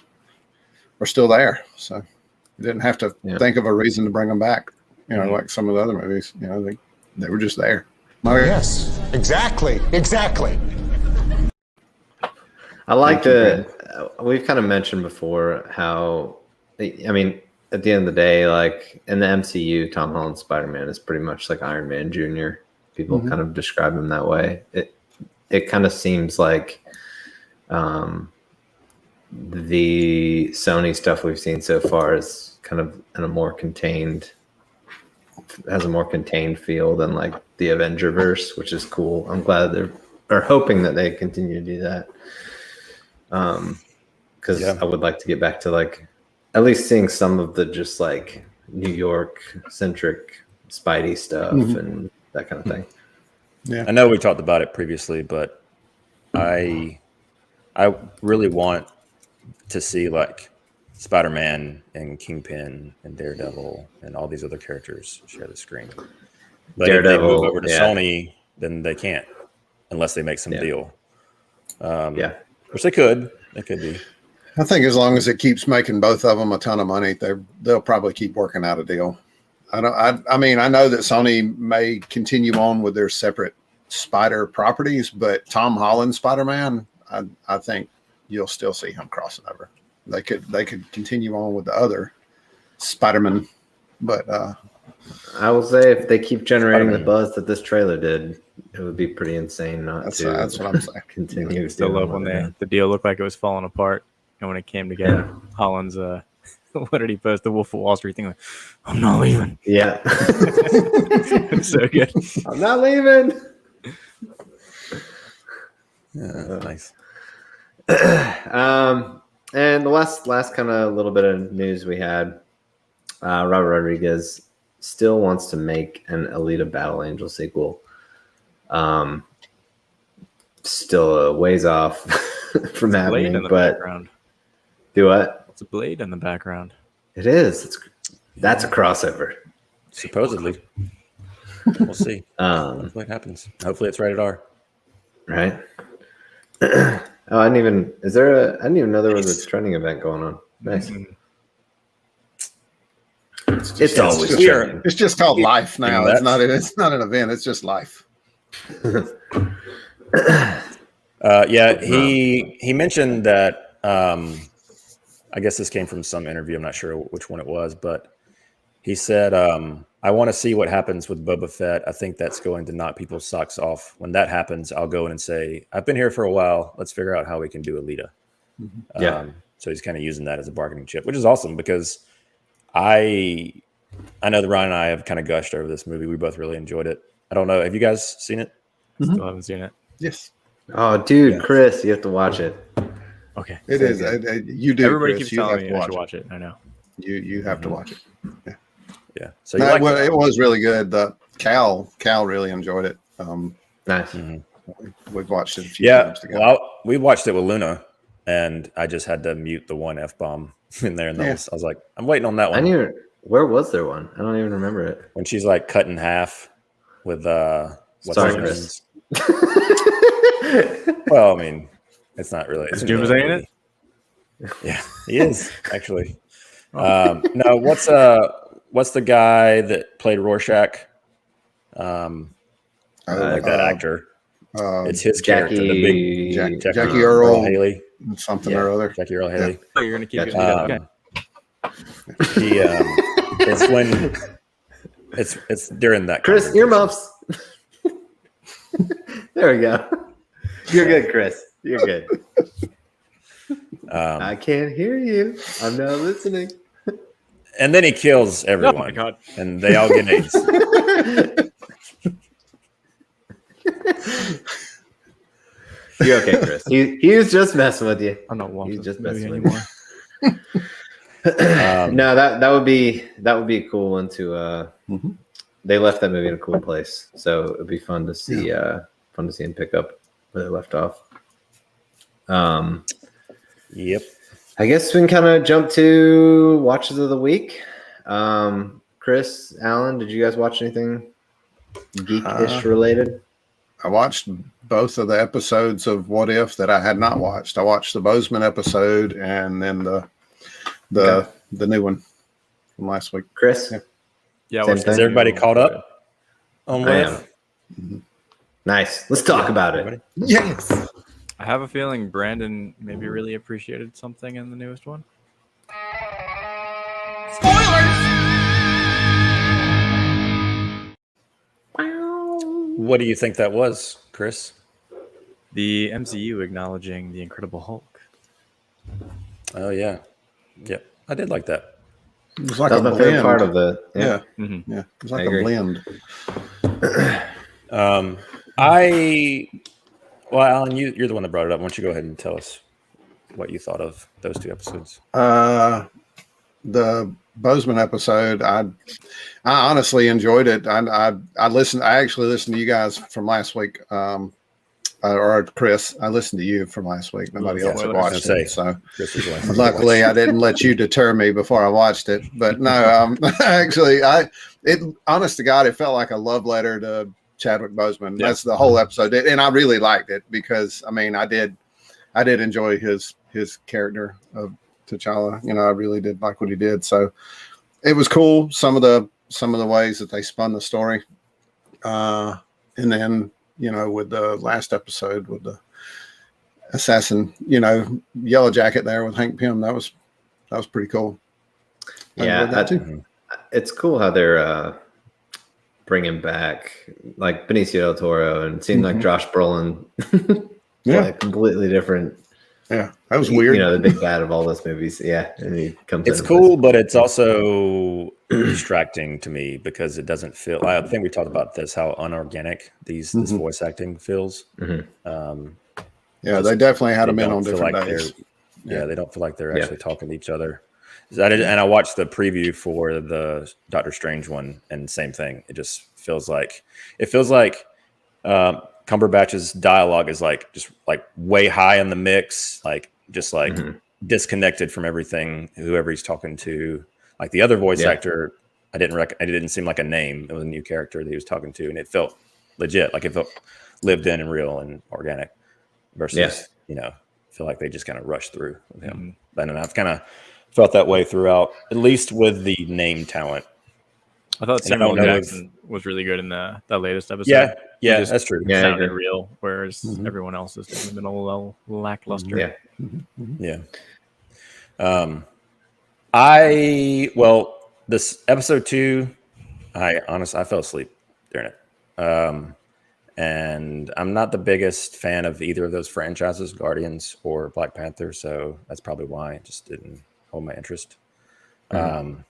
[SPEAKER 6] are still there, so you didn't have to
[SPEAKER 1] Yeah.
[SPEAKER 6] think of a reason to bring them back. Like some of the other movies. They were just there.
[SPEAKER 5] Yes, exactly.
[SPEAKER 1] I like
[SPEAKER 6] Thank you,
[SPEAKER 1] the. We've kind of mentioned before how, I mean, at the end of the day, like in the MCU, Tom Holland's Spider-Man is pretty much like Iron Man Jr. People kind of describe him that way. It kind of seems like the Sony stuff we've seen so far is kind of in a more contained, has a more contained feel than like the Avengerverse, which is cool. I'm glad they're hoping that they continue to do that. Because
[SPEAKER 2] Yeah.
[SPEAKER 1] I would like to get back to like at least seeing some of the just like New York centric Spidey stuff and that kind of thing.
[SPEAKER 2] I know we talked about it previously, but I really want to see like Spider-Man and Kingpin and Daredevil and all these other characters share the screen. But if they
[SPEAKER 1] Daredevil,
[SPEAKER 2] move over to
[SPEAKER 1] yeah.
[SPEAKER 2] Sony, then they can't unless they make some
[SPEAKER 1] Yeah.
[SPEAKER 2] deal.
[SPEAKER 1] Yeah.
[SPEAKER 2] Which they could. They could be.
[SPEAKER 6] I think as long as it keeps making both of them a ton of money, they'll probably keep working out a deal. I mean, I know that Sony may continue on with their separate Spider properties, but Tom Holland's Spider-Man, I think you'll still see him crossing over. They could continue on with the other Spider-Man, but
[SPEAKER 1] I will say if they keep generating the buzz that this trailer did, it would be pretty insane not to.
[SPEAKER 6] That's what I'm saying.
[SPEAKER 1] Continue.
[SPEAKER 3] I still love when the deal looked like it was falling apart, and when it came together, Holland's what did he post? The Wolf of Wall Street thing. Like, I'm not leaving.
[SPEAKER 1] Yeah,
[SPEAKER 3] It's so good.
[SPEAKER 1] I'm not leaving.
[SPEAKER 2] Yeah, nice.
[SPEAKER 1] And the last kind of little bit of news we had, Robert Rodriguez still wants to make an Alita Battle Angel sequel. Still a ways off from
[SPEAKER 3] Blade
[SPEAKER 1] happening,
[SPEAKER 3] in the
[SPEAKER 1] but
[SPEAKER 3] background.
[SPEAKER 1] do what?
[SPEAKER 3] It's a Blade in the background.
[SPEAKER 1] It is. That's a crossover.
[SPEAKER 2] Supposedly. We'll see. Hopefully it happens. Hopefully it's rated R.
[SPEAKER 1] Right. Oh, I didn't even know there was a trending event going on. Nice.
[SPEAKER 3] Mm-hmm.
[SPEAKER 1] It's always trending.
[SPEAKER 6] it's just called life now.
[SPEAKER 2] Yeah,
[SPEAKER 6] It's not an event. It's just life.
[SPEAKER 2] Yeah, he mentioned that. I guess this came from some interview. I'm not sure which one it was, but he said, "I want to see what happens with Boba Fett. I think that's going to knock people's socks off. When that happens, I'll go in and say, I've been here for a while. Let's figure out how we can do Alita."
[SPEAKER 1] Yeah.
[SPEAKER 2] So he's kind of using that as a bargaining chip, which is awesome because I know that Ryan and I have kind of gushed over this movie. We both really enjoyed it. I don't know. Have you guys seen it?
[SPEAKER 3] Still haven't seen it.
[SPEAKER 6] Yes,
[SPEAKER 1] Oh, dude,
[SPEAKER 2] Yeah.
[SPEAKER 1] Chris, you have to watch it.
[SPEAKER 3] Okay.
[SPEAKER 6] it is. You do.
[SPEAKER 3] Everybody
[SPEAKER 6] Chris.
[SPEAKER 3] keeps
[SPEAKER 6] You
[SPEAKER 3] telling
[SPEAKER 6] have
[SPEAKER 3] me
[SPEAKER 6] to
[SPEAKER 3] I
[SPEAKER 6] watch
[SPEAKER 3] should
[SPEAKER 6] it.
[SPEAKER 3] watch it. I know.
[SPEAKER 6] You have to watch it.
[SPEAKER 2] Yeah. So
[SPEAKER 6] No,
[SPEAKER 2] you like
[SPEAKER 6] it was really good. Cal really enjoyed it.
[SPEAKER 1] Nice.
[SPEAKER 6] We've watched it a few
[SPEAKER 2] Yeah.
[SPEAKER 6] times together.
[SPEAKER 2] Well, we watched it with Luna, and I just had to mute the one F-bomb in there. And I was like, I'm waiting on that one.
[SPEAKER 1] Where was there one? I don't even remember it.
[SPEAKER 2] When she's like cut in half with what's
[SPEAKER 1] Sorry,
[SPEAKER 2] her
[SPEAKER 1] Chris.
[SPEAKER 2] name? Well, I mean, it's not really.
[SPEAKER 3] Is Juma saying it?
[SPEAKER 2] Yeah, he is actually. No, what's the guy that played Rorschach? Like that actor. It's his character, the big
[SPEAKER 6] Jackie Earl
[SPEAKER 2] Haley,
[SPEAKER 6] something or other.
[SPEAKER 2] Jackie Earl Haley.
[SPEAKER 3] Oh, you're gonna keep
[SPEAKER 1] Gotcha.
[SPEAKER 3] it. Okay.
[SPEAKER 2] He it's when it's during that.
[SPEAKER 1] Chris,
[SPEAKER 2] conversation.
[SPEAKER 1] earmuffs. There we go. You're good, Chris. You're good. I can't hear you. I'm not listening.
[SPEAKER 2] And then he kills everyone.
[SPEAKER 3] Oh my God.
[SPEAKER 2] And they all get AIDS.
[SPEAKER 1] You're okay, Chris. He was just messing with you.
[SPEAKER 3] I'm not watching
[SPEAKER 1] He's just
[SPEAKER 3] this movie
[SPEAKER 1] messing with
[SPEAKER 3] anymore.
[SPEAKER 1] No, that would be a cool one to. They left that movie in a cool place, so it'd be fun to see. Fun to see him pick up where they left off.
[SPEAKER 2] Yep.
[SPEAKER 1] I guess we can kind of jump to watches of the week. Chris, Alan, did you guys watch anything geekish related?
[SPEAKER 6] I watched both of the episodes of What If that I had not watched. I watched the Bozeman episode and then the new one from last week.
[SPEAKER 1] Chris?
[SPEAKER 3] Yeah.
[SPEAKER 1] Same
[SPEAKER 3] what's
[SPEAKER 1] thing.
[SPEAKER 2] Is everybody caught up on
[SPEAKER 1] I
[SPEAKER 2] What
[SPEAKER 1] am.
[SPEAKER 2] If?
[SPEAKER 1] Nice. Let's talk about it.
[SPEAKER 2] Everybody?
[SPEAKER 6] Yes.
[SPEAKER 3] I have a feeling Brandon maybe really appreciated something in the newest one.
[SPEAKER 2] What do you think that was, Chris?
[SPEAKER 3] The MCU acknowledging the Incredible Hulk.
[SPEAKER 2] Oh yeah. Yep. I did like that.
[SPEAKER 6] It was like
[SPEAKER 1] That
[SPEAKER 6] a
[SPEAKER 1] was my favorite
[SPEAKER 6] blend.
[SPEAKER 1] part of the.
[SPEAKER 6] Yeah.
[SPEAKER 3] Mm-hmm.
[SPEAKER 6] Yeah. It was
[SPEAKER 1] I
[SPEAKER 6] like a
[SPEAKER 1] agree.
[SPEAKER 6] blend.
[SPEAKER 2] Well, Alan, you're the one that brought it up. Why don't you go ahead and tell us what you thought of those two episodes?
[SPEAKER 6] The Bozeman episode, I honestly enjoyed it. I listened. I actually listened to you guys from last week. Or Chris, I listened to you from last week. Nobody else had watched it. So
[SPEAKER 2] Chris was the one who
[SPEAKER 6] luckily,
[SPEAKER 2] watched.
[SPEAKER 6] I didn't let you deter me before I watched it. But no, actually, honest to God, it felt like a love letter to Chadwick Boseman.
[SPEAKER 2] Yeah.
[SPEAKER 6] That's the whole episode, and I really liked it because I mean, I did enjoy his his character of T'Challa. You know, I really did like what he did. So it was cool. Some of the ways that they spun the story. And then, you know, with the last episode with the assassin, you know, Yellow Jacket there with Hank Pym, that was pretty cool.
[SPEAKER 1] It's cool how they're bringing back like Benicio del Toro, and it seemed like Josh Brolin, like completely different.
[SPEAKER 6] Yeah, that was weird.
[SPEAKER 1] You know, the big bad of all those movies. Yeah, and he comes.
[SPEAKER 2] It's cool, but it's also distracting to me because it doesn't feel. I think we talked about this, how unorganic this voice acting feels.
[SPEAKER 6] Yeah, they definitely had them in on different days.
[SPEAKER 2] Yeah, they don't feel like they're actually talking to each other. And I watched the preview for the Doctor Strange one, and same thing. It just feels like Cumberbatch's dialogue is like just like way high in the mix, like just like disconnected from everything. Whoever he's talking to, like the other voice actor, it didn't seem like a name. It was a new character that he was talking to, and it felt legit, like it felt lived in and real and organic. Versus, you know, feel like they just kind of rushed through with him. And I've kind of felt that way throughout, at least with the name talent.
[SPEAKER 3] I thought Samuel Jackson was really good in that latest episode.
[SPEAKER 2] Yeah, that's true.
[SPEAKER 3] It sounded real, whereas everyone else is just been a little lackluster. This episode 2, I fell asleep during it. And I'm not the biggest fan of either of those franchises, Guardians or Black Panther, so that's probably why it just didn't hold my interest. But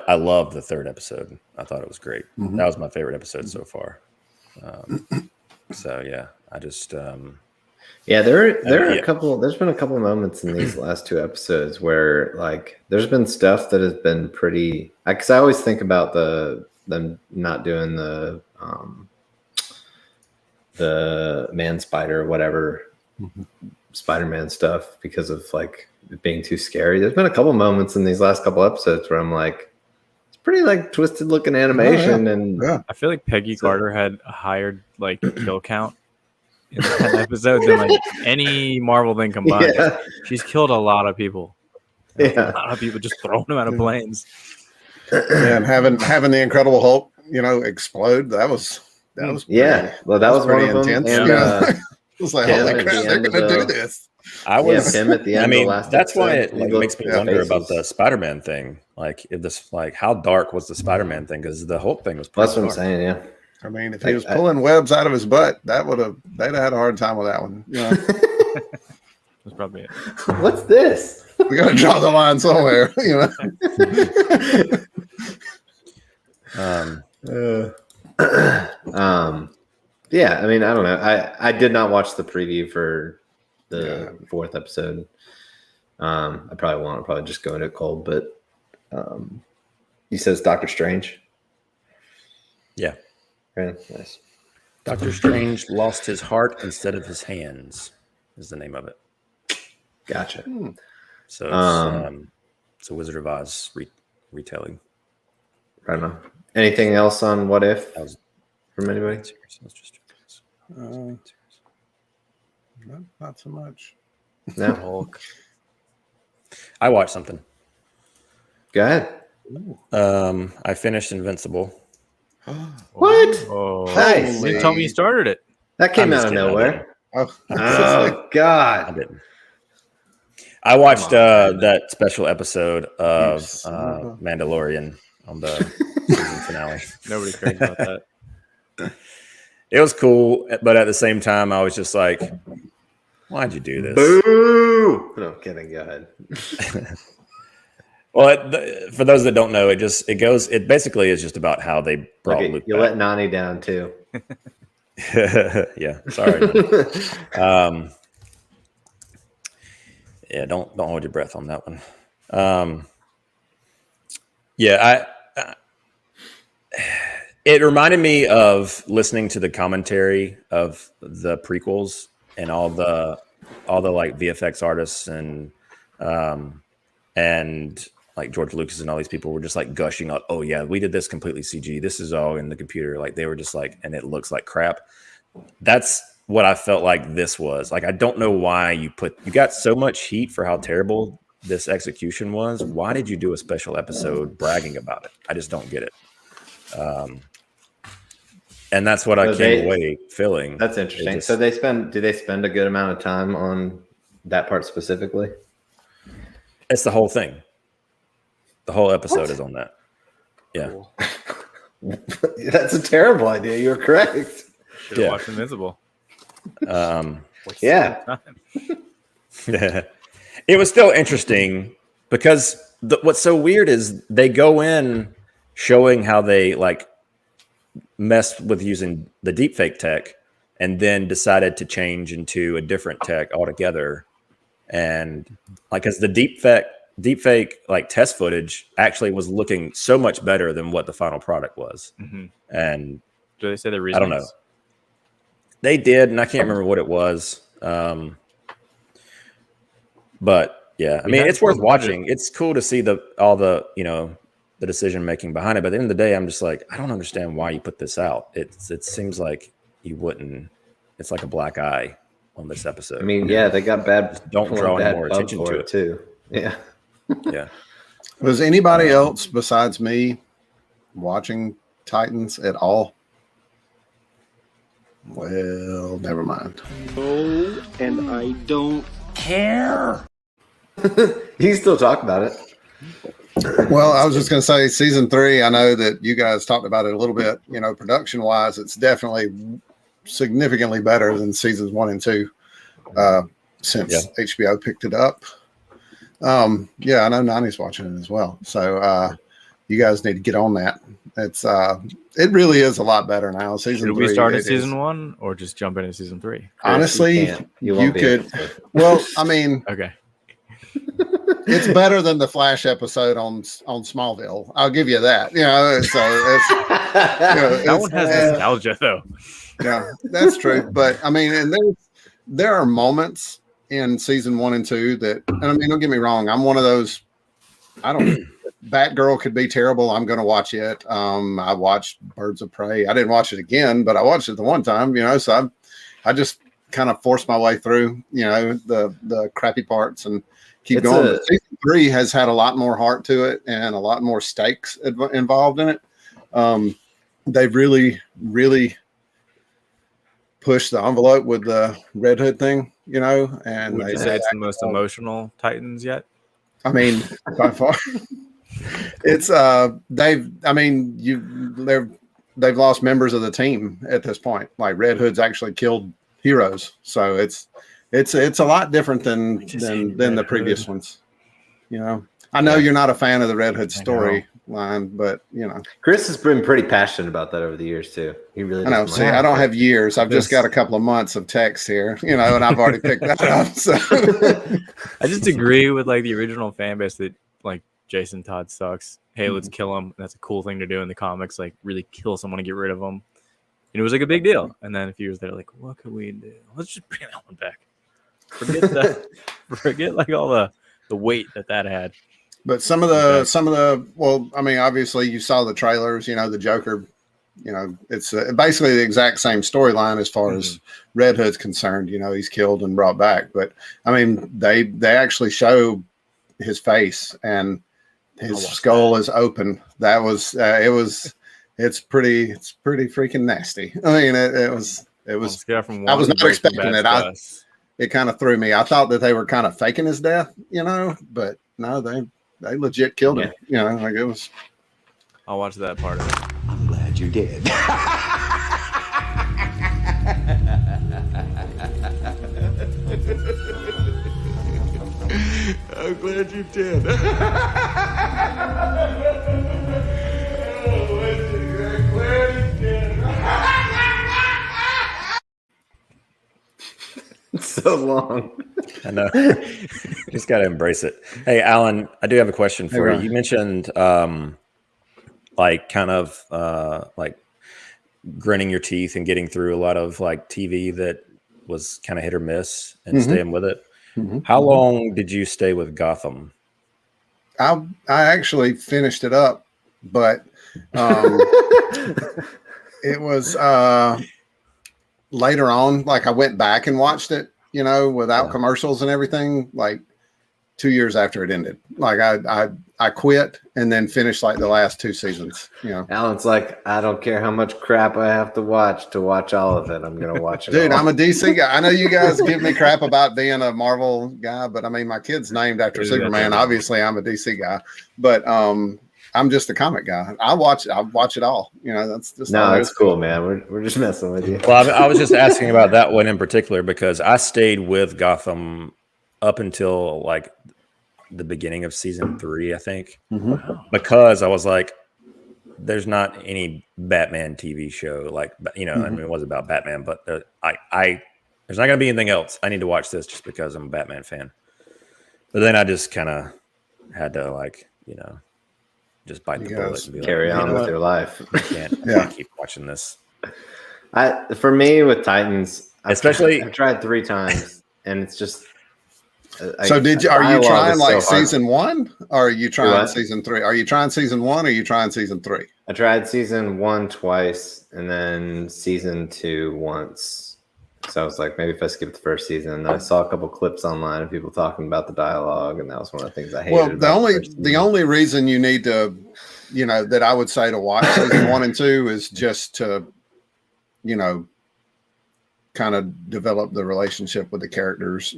[SPEAKER 3] I loved the 3rd episode. I thought it was great. That was my favorite episode so far. So yeah, I just there are a couple. There's been a couple of moments in these last 2 episodes where like there's been stuff that has been pretty. Because I always think about them not doing the Man Spider, whatever, Spider-Man stuff because of like it being too scary. There's been a couple moments in these last couple episodes where I'm like, it's pretty like twisted looking animation, and I feel like Peggy Carter had a higher like kill count in that episode than like any Marvel thing combined. She's killed a lot of people. A lot of people just throwing them out of planes.
[SPEAKER 6] And having the Incredible Hulk, you know, explode. That was
[SPEAKER 1] well, that was
[SPEAKER 6] pretty
[SPEAKER 1] one of them.
[SPEAKER 6] intense.
[SPEAKER 1] And,
[SPEAKER 6] it was like, holy crap, they're gonna do this.
[SPEAKER 1] Him at the end.
[SPEAKER 2] I mean,
[SPEAKER 1] of the last
[SPEAKER 2] that's
[SPEAKER 1] episode,
[SPEAKER 2] why it like, makes me wonder
[SPEAKER 1] faces.
[SPEAKER 2] about the Spider-Man thing. Like, if this, like, how dark was the Spider-Man thing? Because the Hulk thing was pretty
[SPEAKER 1] That's what I'm
[SPEAKER 2] dark.
[SPEAKER 1] saying. Yeah.
[SPEAKER 6] I mean, if he was pulling webs out of his butt, they'd have had a hard time with that one. You know?
[SPEAKER 3] That's probably it.
[SPEAKER 1] What's this?
[SPEAKER 6] We got to draw the line somewhere. You know.
[SPEAKER 1] Yeah, I mean, I don't know. I did not watch the preview for the 4th episode. I probably won't. I'll probably just go into it cold. But you said it's Doctor Strange.
[SPEAKER 2] Yeah.
[SPEAKER 1] Very nice.
[SPEAKER 2] Doctor Strange lost his heart instead of his hands is the name of it.
[SPEAKER 1] Gotcha.
[SPEAKER 2] So it's a Wizard of Oz retelling.
[SPEAKER 1] Right on. Anything else on What If from anybody?
[SPEAKER 6] Not so much.
[SPEAKER 1] No.
[SPEAKER 3] Hulk.
[SPEAKER 2] I watched something.
[SPEAKER 1] Go ahead.
[SPEAKER 2] I finished Invincible.
[SPEAKER 1] What?
[SPEAKER 3] Oh,
[SPEAKER 1] Nice.
[SPEAKER 3] you didn't tell me you started it.
[SPEAKER 1] That came
[SPEAKER 2] I'm
[SPEAKER 1] out
[SPEAKER 2] just
[SPEAKER 1] of
[SPEAKER 2] kidding, I
[SPEAKER 1] nowhere.
[SPEAKER 6] Oh,
[SPEAKER 1] Oh,
[SPEAKER 2] I
[SPEAKER 1] God.
[SPEAKER 2] didn't. I watched that special episode of Mandalorian on the season finale.
[SPEAKER 3] Nobody cares about that.
[SPEAKER 2] It was cool, but at the same time, I was just like, "Why'd you do this?"
[SPEAKER 1] Boo! No, kidding. Go ahead.
[SPEAKER 2] Well, for those that don't know, it basically is just about how they brought Luke
[SPEAKER 1] you
[SPEAKER 2] back.
[SPEAKER 1] let Nani down too.
[SPEAKER 2] Yeah, sorry. Yeah, don't hold your breath on that one. It reminded me of listening to the commentary of the prequels and all the like VFX artists and like George Lucas and all these people were just like gushing up, oh yeah, we did this completely CG. This is all in the computer. Like they were just like, and it looks like crap. That's what I felt like this was. Like, I don't know why you got so much heat for how terrible this execution was. Why did you do a special episode bragging about it? I just don't get it. And that's what I came away feeling.
[SPEAKER 1] That's interesting. So do they spend a good amount of time on that part specifically?
[SPEAKER 2] It's the whole thing. The whole episode is on that. Yeah.
[SPEAKER 1] Cool. That's a terrible idea. You're correct.
[SPEAKER 3] Should have watched Invincible.
[SPEAKER 1] Yeah.
[SPEAKER 2] It was still interesting because what's so weird is they go in showing how they like messed with using the deepfake tech and then decided to change into a different tech altogether. And like, as the deepfake like test footage actually was looking so much better than what the final product was.
[SPEAKER 3] Mm-hmm.
[SPEAKER 2] And
[SPEAKER 3] do they say the reason?
[SPEAKER 2] I don't know. They did, and I can't remember what it was. But yeah, I mean, it's worth watching. It's cool to see all the the decision making behind it. But at the end of the day, I'm just like, I don't understand why you put this out. It seems like you wouldn't. It's like a black eye on this episode.
[SPEAKER 1] I mean, yeah, they got bad.
[SPEAKER 2] Just don't draw any more attention to it
[SPEAKER 1] too. Yeah.
[SPEAKER 2] Yeah.
[SPEAKER 6] Was anybody else besides me watching Titans at all? Well, never mind.
[SPEAKER 5] Oh, and I don't care.
[SPEAKER 1] You still talk about it.
[SPEAKER 6] Well, I was just going to say season 3, I know that you guys talked about it a little bit, production wise, it's definitely significantly better than seasons 1 and 2 since HBO picked it up. Yeah, I know Nani's watching it as well. So you guys need to get on that. It's it really is a lot better now. Season 3.
[SPEAKER 3] Should we start at season 1 or just jump into season 3?
[SPEAKER 6] Honestly, you could. Well, I mean,
[SPEAKER 3] okay.
[SPEAKER 6] It's better than the Flash episode on Smallville. I'll give you that.
[SPEAKER 3] That one has nostalgia though.
[SPEAKER 6] Yeah, that's true. But I mean, and there are moments in season 1 and 2 that, and I mean, don't get me wrong, I'm one of those. Batgirl could be terrible. I'm going to watch it. I watched Birds of Prey. I didn't watch it again, but I watched it the one time. So I just kind of forced my way through. The crappy parts and keep going. Season 3 has had a lot more heart to it and a lot more stakes involved in it. They've really, really pushed the envelope with the Red Hood thing. And
[SPEAKER 3] would you say it's the most emotional Titans yet?
[SPEAKER 6] I mean, by far. It's they've lost members of the team at this point. Like Red Hood's actually killed heroes, so it's a lot different than the previous ones. I know you're not a fan of the Red Hood storyline, but
[SPEAKER 1] Chris has been pretty passionate about that over the years too. He really.
[SPEAKER 6] I know. See, I don't have years. I've just got a couple of months of text here, and I've already picked that up. So
[SPEAKER 3] I just agree with like the original fan base that like Jason Todd sucks. Hey, let's kill him. That's a cool thing to do in the comics. Like really kill someone and get rid of them. And it was like a big deal. And then a few years later, like, what could we do? Let's just bring that one back. Forget like all the weight that had.
[SPEAKER 6] But some of the well, I mean, obviously you saw the trailers. The Joker. It's basically the exact same storyline as far as Red Hood's concerned. He's killed and brought back. But I mean, they actually show his face and his skull is open. That was it's pretty freaking nasty. I mean, it was I was not expecting it. It kind of threw me. I thought that they were kind of faking his death, but no, they legit killed him. Like it was.
[SPEAKER 3] I'll watch that part of it.
[SPEAKER 5] I'm glad you did. I'm glad you did.
[SPEAKER 1] It's so long.
[SPEAKER 2] I know. Just got to embrace it. Hey, Alan, I do have a question for you. You mentioned like kind of like gritting your teeth and getting through a lot of like TV that was kind of hit or miss and staying with it. How long did you stay with Gotham?
[SPEAKER 6] I actually finished it up, but it was later on, like I went back and watched it, without commercials and everything, like 2 years after it ended. Like I quit and then finished like the last 2 seasons.
[SPEAKER 1] Alan's like, I don't care how much crap I have to watch all of it. I'm gonna watch it.
[SPEAKER 6] Dude,
[SPEAKER 1] all.
[SPEAKER 6] I'm a DC guy. I know you guys give me crap about being a Marvel guy, but I mean, my kid's named after Superman. Obviously, I'm a DC guy, but I'm just a comic guy. I watch it all. That's just
[SPEAKER 1] no, it's cool, man. We're just messing with you.
[SPEAKER 2] Well, I was just asking about that one in particular because I stayed with Gotham up until like the beginning of season 3, I think, because I was like, there's not any Batman TV show like, I mean, it was about Batman, but there's not going to be anything else. I need to watch this just because I'm a Batman fan. But then I just kind of had to just bite the bullet and be
[SPEAKER 1] carry on with your life.
[SPEAKER 2] I can't keep watching this.
[SPEAKER 1] For me with Titans, I've tried 3 times, and it's just.
[SPEAKER 6] So are you trying like season 1, or are you trying season 3? Are you trying season 1, or are you trying season 3?
[SPEAKER 1] I tried season 1 twice, and then season 2 once. So I was like, maybe if I skip the first season, and then I saw a couple clips online of people talking about the dialogue, and that was one of the things I hated.
[SPEAKER 6] Well, the only reason you need to, that I would say to watch season 1 and 2 is just to, kind of develop the relationship with the characters,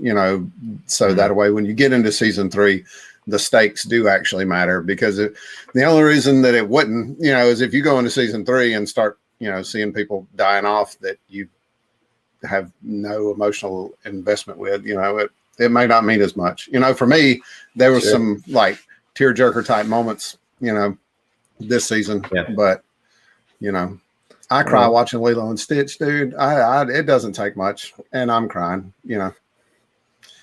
[SPEAKER 6] so that way when you get into season 3, the stakes do actually matter, because the only reason that it wouldn't, is if you go into season 3 and start, seeing people dying off that you have no emotional investment with, it may not mean as much. For me, there was some like tearjerker type moments, this season, but I cry watching Lilo and Stitch, dude. It doesn't take much, and I'm crying. I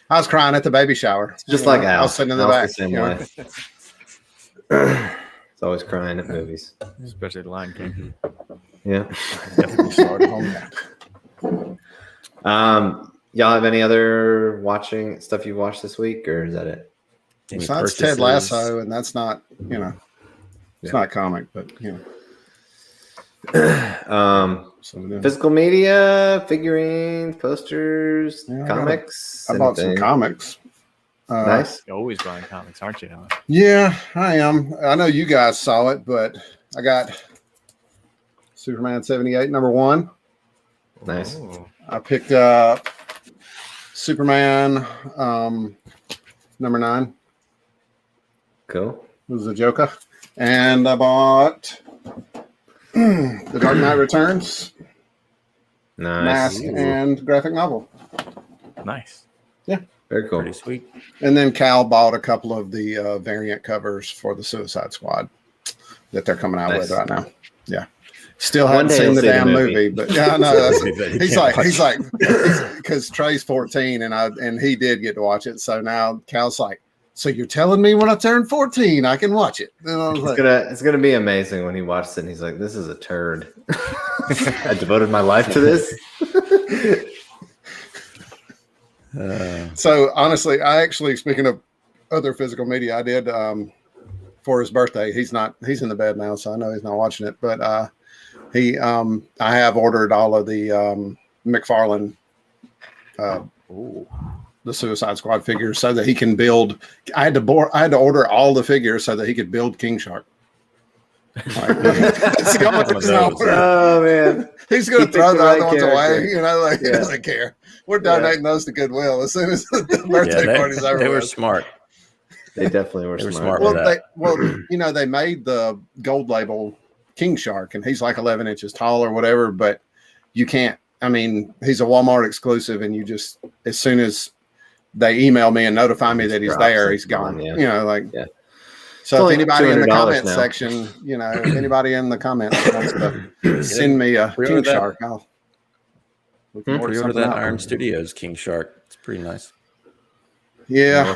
[SPEAKER 6] was crying at the baby shower.
[SPEAKER 1] It's just like Al.
[SPEAKER 6] I was sitting in the back.
[SPEAKER 1] The same way. It's always crying at movies,
[SPEAKER 3] especially The Lion King.
[SPEAKER 1] Yeah.
[SPEAKER 6] Definitely started on that.
[SPEAKER 1] Y'all have any other watching stuff you've watched this week, or is that it?
[SPEAKER 6] Besides Ted Lasso, and that's not, it's not comic, but
[SPEAKER 1] physical media, figurines, posters, comics.
[SPEAKER 6] I bought some comics.
[SPEAKER 1] Nice.
[SPEAKER 3] You're always buying comics, aren't you, Alan?
[SPEAKER 6] Yeah, I am. I know you guys saw it, but I got Superman 78 #1.
[SPEAKER 1] Nice.
[SPEAKER 3] Oh.
[SPEAKER 6] I picked up Superman #9.
[SPEAKER 1] Cool.
[SPEAKER 6] It was a Joker. And I bought The Dark Knight Returns,
[SPEAKER 1] Nice.
[SPEAKER 6] Mask, and graphic novel.
[SPEAKER 3] Nice.
[SPEAKER 6] Yeah.
[SPEAKER 1] Very cool.
[SPEAKER 2] Pretty sweet.
[SPEAKER 6] And then Cal bought a couple of the variant covers for the Suicide Squad that they're coming out with right now. Yeah. Still haven't seen the damn movie, but yeah, I know. He's like, because Trey's 14 and he did get to watch it. So now Cal's like, so you're telling me when I turn 14, I can watch it? And I was like,
[SPEAKER 1] it's gonna be amazing when he watches it and he's like, this is a turd. I devoted my life to this.
[SPEAKER 6] So honestly, speaking of other physical media, I did for his birthday. He's in the bed now, so I know he's not watching it, but I have ordered all of the McFarlane the Suicide Squad figures so that he can build. I had to order all the figures so that he could build King Shark.
[SPEAKER 1] Oh man,
[SPEAKER 6] he's going to throw the other ones away. He doesn't care. We're donating those to Goodwill as soon as the birthday party's over.
[SPEAKER 2] They were smart.
[SPEAKER 1] They definitely were smart.
[SPEAKER 6] They made the gold label King Shark, and he's like 11 inches tall or whatever. But you can't. I mean, he's a Walmart exclusive, and you just as soon as they email me and notify me that he's there, he's gone.
[SPEAKER 1] Yeah.
[SPEAKER 6] So if anybody in the comment section, if anybody in the comments wants to send me a King Shark, I'll
[SPEAKER 2] pre-order that Iron Studios King Shark. It's pretty nice.
[SPEAKER 6] Yeah,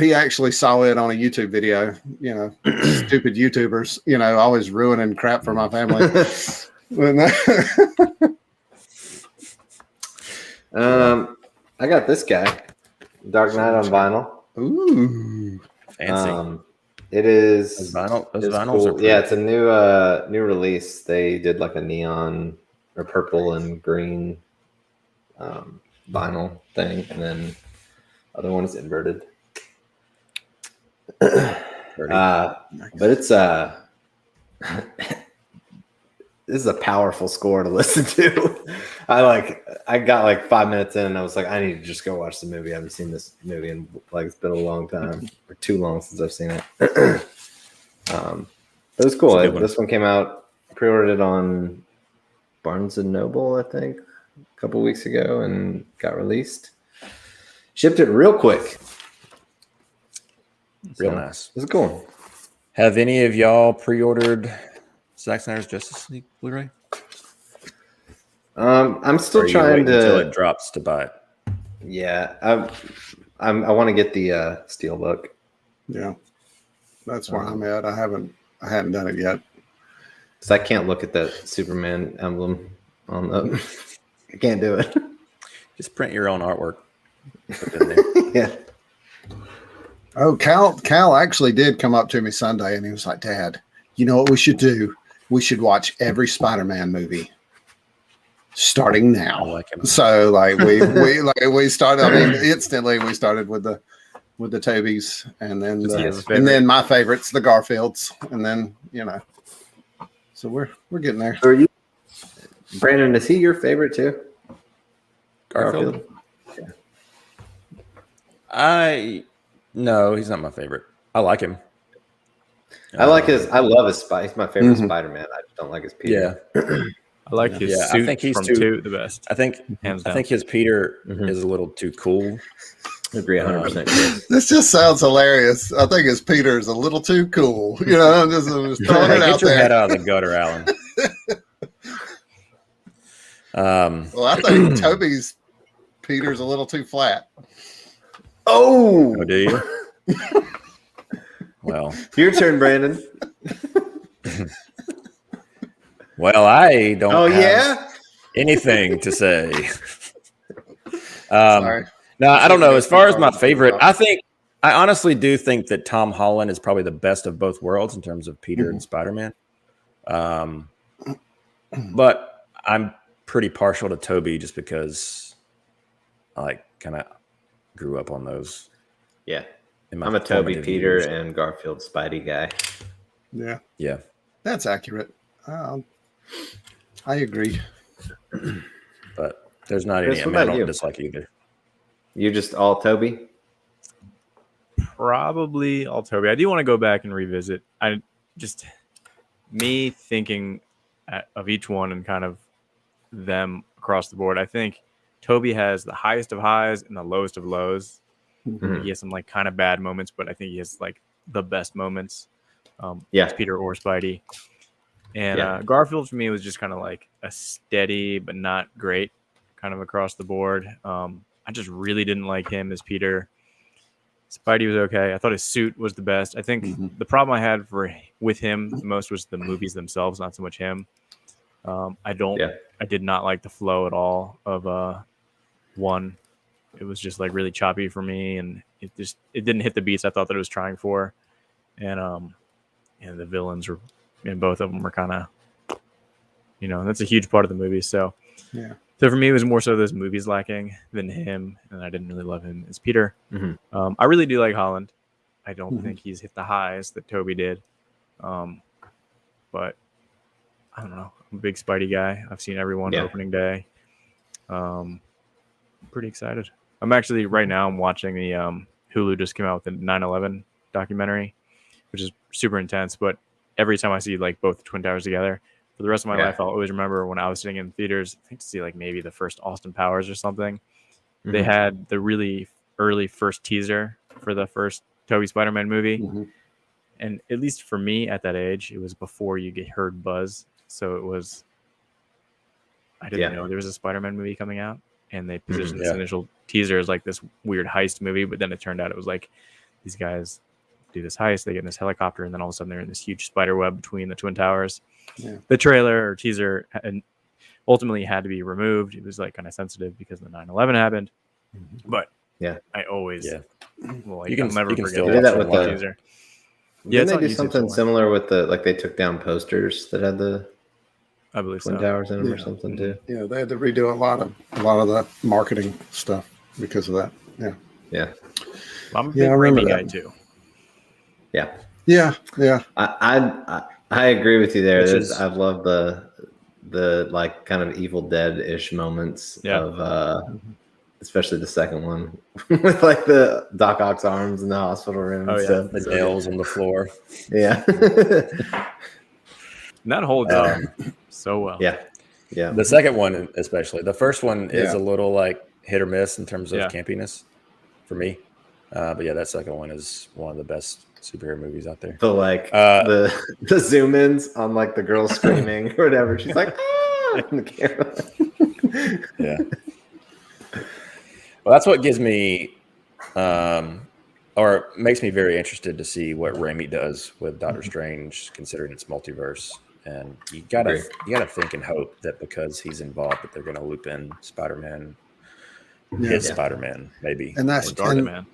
[SPEAKER 6] he actually saw it on a YouTube video. Stupid YouTubers, always ruining crap for my family.
[SPEAKER 1] I got this guy, Dark Knight on vinyl.
[SPEAKER 6] Ooh,
[SPEAKER 2] fancy.
[SPEAKER 1] It is
[SPEAKER 2] vinyl. Those vinyls
[SPEAKER 1] cool.
[SPEAKER 2] are pretty.
[SPEAKER 1] Yeah, it's a new release. They did like a neon or purple and green vinyl thing, and then other one is inverted. But it's this is a powerful score to listen to. I got like 5 minutes in and I was like, I need to just go watch the movie. I haven't seen this movie in like it's been a long time, or too long since I've seen it. But it was cool. This one came out, pre-ordered it on Barnes and Noble, I think, a couple weeks ago, and got released. Shipped it real quick.
[SPEAKER 2] Real nice.
[SPEAKER 1] It was cool.
[SPEAKER 2] Have any of y'all pre-ordered Zack Snyder's Justice League Blu-ray?
[SPEAKER 1] I'm still
[SPEAKER 2] Or are you
[SPEAKER 1] trying
[SPEAKER 2] waiting until
[SPEAKER 1] to.
[SPEAKER 2] it drops to buy it.
[SPEAKER 1] Yeah, I want to get the Steelbook.
[SPEAKER 6] Yeah, that's where I'm at. I hadn't done it yet.
[SPEAKER 1] Because I can't look at that Superman emblem on the. I can't do it.
[SPEAKER 2] Just print your own artwork. Put it in there.
[SPEAKER 1] Yeah.
[SPEAKER 6] Oh, Cal actually did come up to me Sunday and he was like, Dad, you know what we should do? We should watch every Spider-Man movie starting now.
[SPEAKER 2] I like him.
[SPEAKER 6] So like we started, I mean, instantly we started with the Tobys, and then my favorites, the Garfields, and then, you know, so we're getting there.
[SPEAKER 1] So are you, Brandon, is he your favorite too?
[SPEAKER 2] Garfield? No, he's not my favorite. I like him.
[SPEAKER 1] I love his he's my favorite Spider-Man. I just don't like his Peter.
[SPEAKER 2] Yeah.
[SPEAKER 3] I like his suit
[SPEAKER 2] I think he's
[SPEAKER 3] from
[SPEAKER 2] too,
[SPEAKER 3] two the best.
[SPEAKER 2] I think his Peter is a little too cool.
[SPEAKER 1] I agree 100%.
[SPEAKER 6] This just sounds hilarious. I think his Peter is a little too cool. You know, I'm just throwing it out
[SPEAKER 2] Get your
[SPEAKER 6] there.
[SPEAKER 2] head out of the gutter, Alan.
[SPEAKER 6] Well, I think Toby's Peter's a little too flat.
[SPEAKER 1] Oh,
[SPEAKER 2] do you? Well,
[SPEAKER 1] your turn, Brandon.
[SPEAKER 2] Well, I don't have
[SPEAKER 1] yeah?
[SPEAKER 2] anything to say.
[SPEAKER 6] Sorry.
[SPEAKER 2] No, I don't know. As far as my favorite, I honestly do think that Tom Holland is probably the best of both worlds in terms of Peter and Spider-Man. But I'm pretty partial to Toby just because I kind of grew up on those.
[SPEAKER 1] Yeah. I'm a Toby, Peter, and Garfield Spidey guy.
[SPEAKER 6] Yeah.
[SPEAKER 2] Yeah.
[SPEAKER 6] That's accurate. I agree.
[SPEAKER 2] But there's not
[SPEAKER 1] Chris,
[SPEAKER 2] any. I
[SPEAKER 1] what
[SPEAKER 2] mean, I
[SPEAKER 1] about
[SPEAKER 2] don't
[SPEAKER 1] you?
[SPEAKER 2] dislike either.
[SPEAKER 1] You just all Toby?
[SPEAKER 3] Probably all Toby. I do want to go back and revisit. Me thinking of each one and kind of them across the board. I think Toby has the highest of highs and the lowest of lows. He has some like kind of bad moments, but I think he has like the best moments. As Peter or Spidey. And Garfield for me was just kind of like a steady but not great kind of across the board. I just really didn't like him as Peter. Spidey was okay. I thought his suit was the best. I think the problem I had with him the most was the movies themselves, not so much him. I did not like the flow at all of one. It was just like really choppy for me, and it didn't hit the beats I thought that it was trying for. And the villains were, and both of them were kind of, that's a huge part of the movie. So for me, it was more so those movies lacking than him, and I didn't really love him as Peter. I really do like Holland. I don't think he's hit the highs that Toby did, but I don't know. I'm a big Spidey guy. I've seen everyone opening day. I'm pretty excited. I'm actually right now. I'm watching the Hulu just came out with the 9/11 documentary, which is super intense. But every time I see like both the Twin Towers together, for the rest of my life, I'll always remember when I was sitting in theaters. I think to see like maybe the first Austin Powers or something. They had the really early first teaser for the first Tobey Spider-Man movie, and at least for me at that age, it was before you heard buzz. So it was. I didn't know there was a Spider-Man movie coming out, and they positioned this initial teaser as like this weird heist movie, but then it turned out it was like these guys do this heist, they get in this helicopter, and then all of a sudden they're in this huge spider web between the Twin Towers. The trailer or teaser and ultimately had to be removed. It was like kind of sensitive because the 9/11 happened, but I always I'll never forget
[SPEAKER 1] that with the
[SPEAKER 3] teaser.
[SPEAKER 1] Didn't they do something similar with the they took down posters that had the
[SPEAKER 3] I believe
[SPEAKER 1] Twin
[SPEAKER 3] so.
[SPEAKER 1] Towers in them or
[SPEAKER 6] Yeah.
[SPEAKER 1] something too.
[SPEAKER 6] Yeah, they had to redo a lot of the marketing stuff because of that. Yeah.
[SPEAKER 1] Yeah,
[SPEAKER 3] I'm a
[SPEAKER 6] Yeah,
[SPEAKER 3] big
[SPEAKER 6] I remember
[SPEAKER 3] Raimi guy
[SPEAKER 6] that.
[SPEAKER 3] too.
[SPEAKER 1] yeah.
[SPEAKER 6] Yeah. Yeah.
[SPEAKER 1] I agree with you there.
[SPEAKER 2] Which is-
[SPEAKER 1] I love the like kind of Evil Dead-ish moments
[SPEAKER 3] Yeah.
[SPEAKER 1] of especially the second one with like the Doc Ock's arms in the hospital room
[SPEAKER 3] Oh,
[SPEAKER 1] and
[SPEAKER 3] yeah.
[SPEAKER 1] stuff.
[SPEAKER 2] The
[SPEAKER 1] So
[SPEAKER 2] nails on the floor.
[SPEAKER 1] good. Yeah.
[SPEAKER 3] And that holds up so well.
[SPEAKER 1] Yeah. Yeah.
[SPEAKER 2] The second one, especially. The first one is
[SPEAKER 6] Yeah.
[SPEAKER 2] a little like hit or miss in terms of
[SPEAKER 3] Yeah.
[SPEAKER 2] campiness for me. But yeah, that second one is one of the best superhero movies out there.
[SPEAKER 1] The like
[SPEAKER 2] Uh,
[SPEAKER 1] the zoom ins on like the girl screaming or whatever. She's like, ah, in the camera.
[SPEAKER 2] Yeah. Well, that's what gives me, or makes me very interested to see what Raimi does with Doctor Strange, considering it's multiverse. And you gotta think and hope that because he's involved, that they're gonna loop in Spider-Man, his
[SPEAKER 1] Yeah.
[SPEAKER 2] Spider-Man, maybe.
[SPEAKER 6] And that's
[SPEAKER 3] Started, man.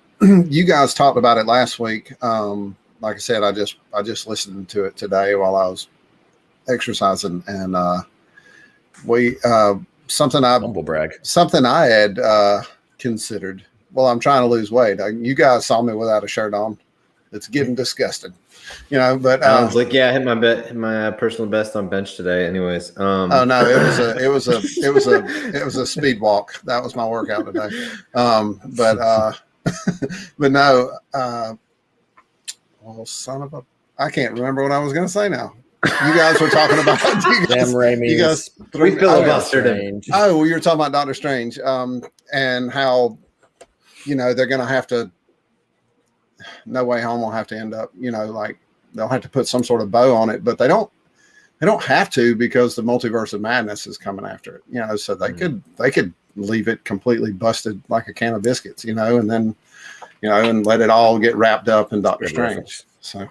[SPEAKER 6] you guys talked about it last week. Like I said, I just listened to it today while I was exercising, and we something
[SPEAKER 2] Humble brag.
[SPEAKER 6] I had considered. Well, I'm trying to lose weight. You guys saw me without a shirt on. It's getting disgusting, But
[SPEAKER 1] I was like, yeah, I hit my personal best on bench today. Anyways,
[SPEAKER 6] oh no, it was a speed walk. That was my workout today. But no. Well, son of a, I can't remember what I was going to say now. You guys were talking about
[SPEAKER 2] Sam Raimi.
[SPEAKER 6] You guys
[SPEAKER 1] we filibustered him.
[SPEAKER 2] Strange.
[SPEAKER 6] Oh, well, you were talking about Doctor Strange, and how they're going to have to. No Way Home will have to end up, like they'll have to put some sort of bow on it, but they don't have to because the Multiverse of Madness is coming after it. So they could leave it completely busted like a can of biscuits, and then and let it all get wrapped up in Doctor
[SPEAKER 2] Good
[SPEAKER 6] Strange.
[SPEAKER 2] reference.
[SPEAKER 6] So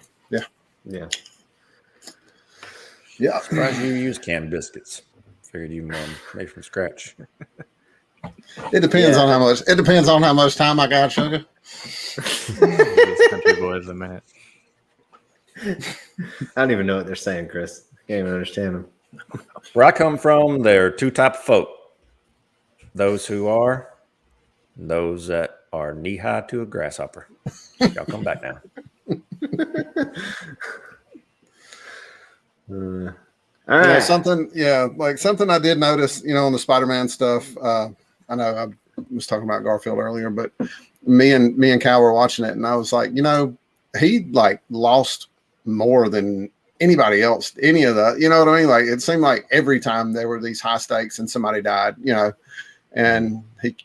[SPEAKER 1] Yeah.
[SPEAKER 2] Surprised you use canned biscuits. Figured you made from scratch.
[SPEAKER 6] it depends on how much. It depends on how much time I got, sugar.
[SPEAKER 3] These country boys, I meant.
[SPEAKER 1] I don't even know what they're saying, Chris. Can't even understand them.
[SPEAKER 2] Where I come from, there are two type of folk. Those who are, and those that are knee high to a grasshopper. Y'all come back now.
[SPEAKER 1] All right.
[SPEAKER 6] Something I did notice, on the Spider-Man stuff. I know I was talking about Garfield earlier, but me and Cal were watching it, and I was like, he like lost more than anybody else. Any of the, you know what I mean? Like it seemed like every time there were these high stakes and somebody died, and he,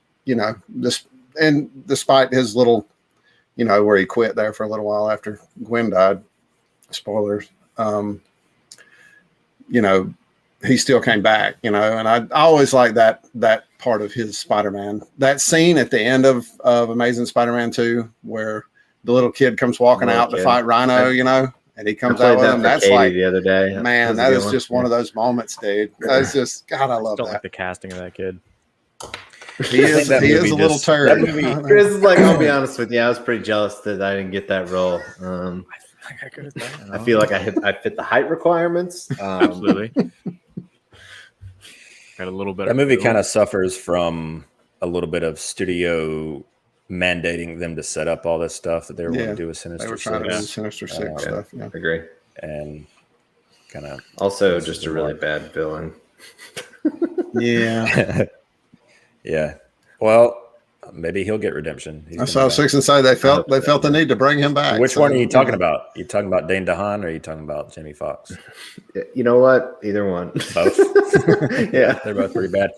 [SPEAKER 6] and despite his little, where he quit there for a little while after Gwen died, spoilers, he still came back, and I always like that part of his Spider-Man. That scene at the end of Amazing Spider-Man 2, where the little kid comes walking out to fight Rhino, and he comes out with him. That's
[SPEAKER 1] Katie
[SPEAKER 6] like
[SPEAKER 1] the other day.
[SPEAKER 6] Man, that is just one of those moments, dude. That's just God. I love
[SPEAKER 3] Don't
[SPEAKER 6] that.
[SPEAKER 3] like the casting of that kid.
[SPEAKER 6] He is
[SPEAKER 2] that
[SPEAKER 6] a
[SPEAKER 2] movie
[SPEAKER 6] little
[SPEAKER 2] just-
[SPEAKER 6] turd.
[SPEAKER 2] that movie-
[SPEAKER 1] Chris is like, I'll be honest with you, I was pretty jealous that I didn't get that role.
[SPEAKER 3] I could have done it.
[SPEAKER 1] I feel like I fit the height requirements.
[SPEAKER 3] Absolutely. Got a little bit.
[SPEAKER 2] That movie kind of suffers from a little bit of studio mandating them to set up all this stuff that they were going to do with
[SPEAKER 6] They
[SPEAKER 2] Sinister
[SPEAKER 6] were trying to do the
[SPEAKER 2] Six,
[SPEAKER 6] Sinister Six stuff. Yeah.
[SPEAKER 1] Agree.
[SPEAKER 2] and kind of
[SPEAKER 1] Also, just a really bad villain.
[SPEAKER 6] Yeah.
[SPEAKER 2] yeah. Well, maybe he'll get redemption. He's
[SPEAKER 6] I
[SPEAKER 2] gonna
[SPEAKER 6] saw
[SPEAKER 2] be back.
[SPEAKER 6] Six and say they felt the need to bring him back.
[SPEAKER 2] Which
[SPEAKER 6] So,
[SPEAKER 2] one are you talking about? You talking about Dane DeHaan or are you talking about Jamie Foxx?
[SPEAKER 1] You know what? Either one.
[SPEAKER 2] Both.
[SPEAKER 1] Yeah.
[SPEAKER 2] They're both pretty bad.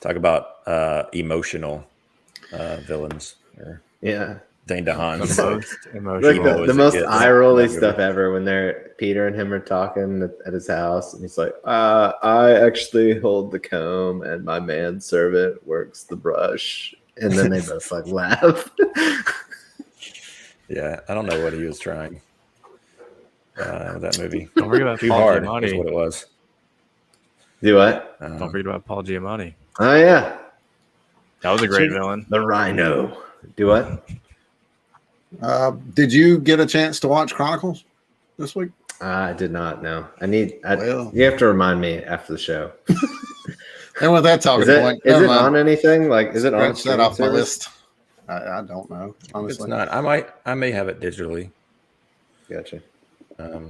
[SPEAKER 2] Talk about emotional villains. Or
[SPEAKER 1] Yeah.
[SPEAKER 2] Dane DeHaan.
[SPEAKER 3] The most
[SPEAKER 1] Like
[SPEAKER 3] emotional.
[SPEAKER 1] the most
[SPEAKER 2] gets.
[SPEAKER 1] eye rolly
[SPEAKER 2] That movie.
[SPEAKER 1] stuff ever when Peter and him are talking at his house, and he's like, I actually hold the comb and my manservant works the brush. And then they both like laugh.
[SPEAKER 2] Yeah, I don't know what he was trying. With that movie.
[SPEAKER 3] Don't forget about
[SPEAKER 2] Too
[SPEAKER 3] Paul
[SPEAKER 2] hard
[SPEAKER 3] Giamatti.
[SPEAKER 2] is what it was.
[SPEAKER 1] Do what?
[SPEAKER 3] Don't forget about Paul Giamatti.
[SPEAKER 1] Oh yeah.
[SPEAKER 3] That was a great villain.
[SPEAKER 1] The Rhino. Do what?
[SPEAKER 6] did you get a chance to watch Chronicles this week?
[SPEAKER 1] I did not know.
[SPEAKER 6] Well.
[SPEAKER 1] You have to remind me after the show.
[SPEAKER 6] And with that talking
[SPEAKER 1] Is it,
[SPEAKER 6] point,
[SPEAKER 1] is
[SPEAKER 6] never
[SPEAKER 1] it
[SPEAKER 6] mind.
[SPEAKER 1] on anything? Like, is it on a
[SPEAKER 6] Scratch that
[SPEAKER 1] streaming
[SPEAKER 6] off my
[SPEAKER 1] service?
[SPEAKER 6] list. I don't know,
[SPEAKER 2] If it's
[SPEAKER 6] honestly.
[SPEAKER 2] not, I may have it digitally.
[SPEAKER 1] Gotcha. Let's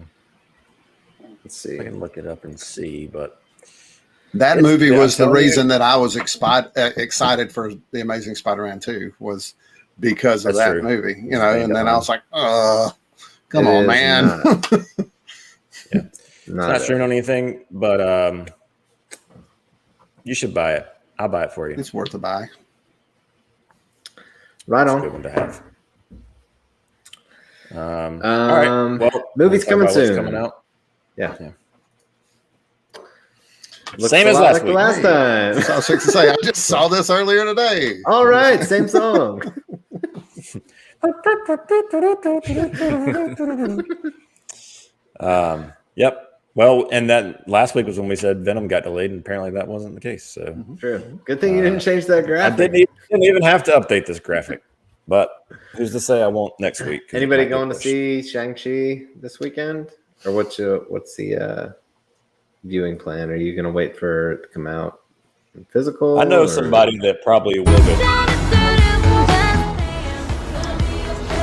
[SPEAKER 1] see.
[SPEAKER 2] I can look it up and see, but
[SPEAKER 6] That
[SPEAKER 2] It's
[SPEAKER 6] movie
[SPEAKER 2] good.
[SPEAKER 6] was the
[SPEAKER 2] I'm telling you.
[SPEAKER 6] reason that I was excited for The Amazing Spider-Man 2 was because of
[SPEAKER 2] That's
[SPEAKER 6] that
[SPEAKER 2] true.
[SPEAKER 6] movie, you
[SPEAKER 2] It's
[SPEAKER 6] know,
[SPEAKER 2] banged
[SPEAKER 6] and then
[SPEAKER 2] up
[SPEAKER 6] I
[SPEAKER 2] on.
[SPEAKER 6] was like, come
[SPEAKER 1] It
[SPEAKER 6] on,
[SPEAKER 1] is
[SPEAKER 6] man.
[SPEAKER 2] It's
[SPEAKER 1] Not
[SPEAKER 2] not streaming on anything, but you should buy it. I'll buy it for you.
[SPEAKER 6] It's worth a buy.
[SPEAKER 1] right
[SPEAKER 2] It's a
[SPEAKER 1] on.
[SPEAKER 2] good one to have. All right. Well,
[SPEAKER 1] movies
[SPEAKER 2] let's talk
[SPEAKER 1] coming
[SPEAKER 2] about what's
[SPEAKER 1] soon.
[SPEAKER 2] coming out.
[SPEAKER 1] Yeah.
[SPEAKER 2] Yeah.
[SPEAKER 1] Looks
[SPEAKER 2] Same
[SPEAKER 1] a
[SPEAKER 2] as
[SPEAKER 1] lot
[SPEAKER 2] last
[SPEAKER 1] like the
[SPEAKER 2] week.
[SPEAKER 1] last time.
[SPEAKER 6] So I was fixing to say, I just saw this earlier today.
[SPEAKER 1] All right, same song.
[SPEAKER 2] Yep. Well, and that last week was when we said Venom got delayed, and apparently that wasn't the case. So
[SPEAKER 1] True. Good thing you didn't change that
[SPEAKER 2] I
[SPEAKER 1] graphic.
[SPEAKER 2] didn't even have to update this graphic. But who's to say I won't next week? 'cause it
[SPEAKER 1] Anybody
[SPEAKER 2] might get
[SPEAKER 1] going to
[SPEAKER 2] pushed.
[SPEAKER 1] see Shang-Chi this weekend? Or what's the viewing plan? Are you going to wait for it to come out in physical?
[SPEAKER 2] I know
[SPEAKER 1] or-
[SPEAKER 2] somebody that probably will go.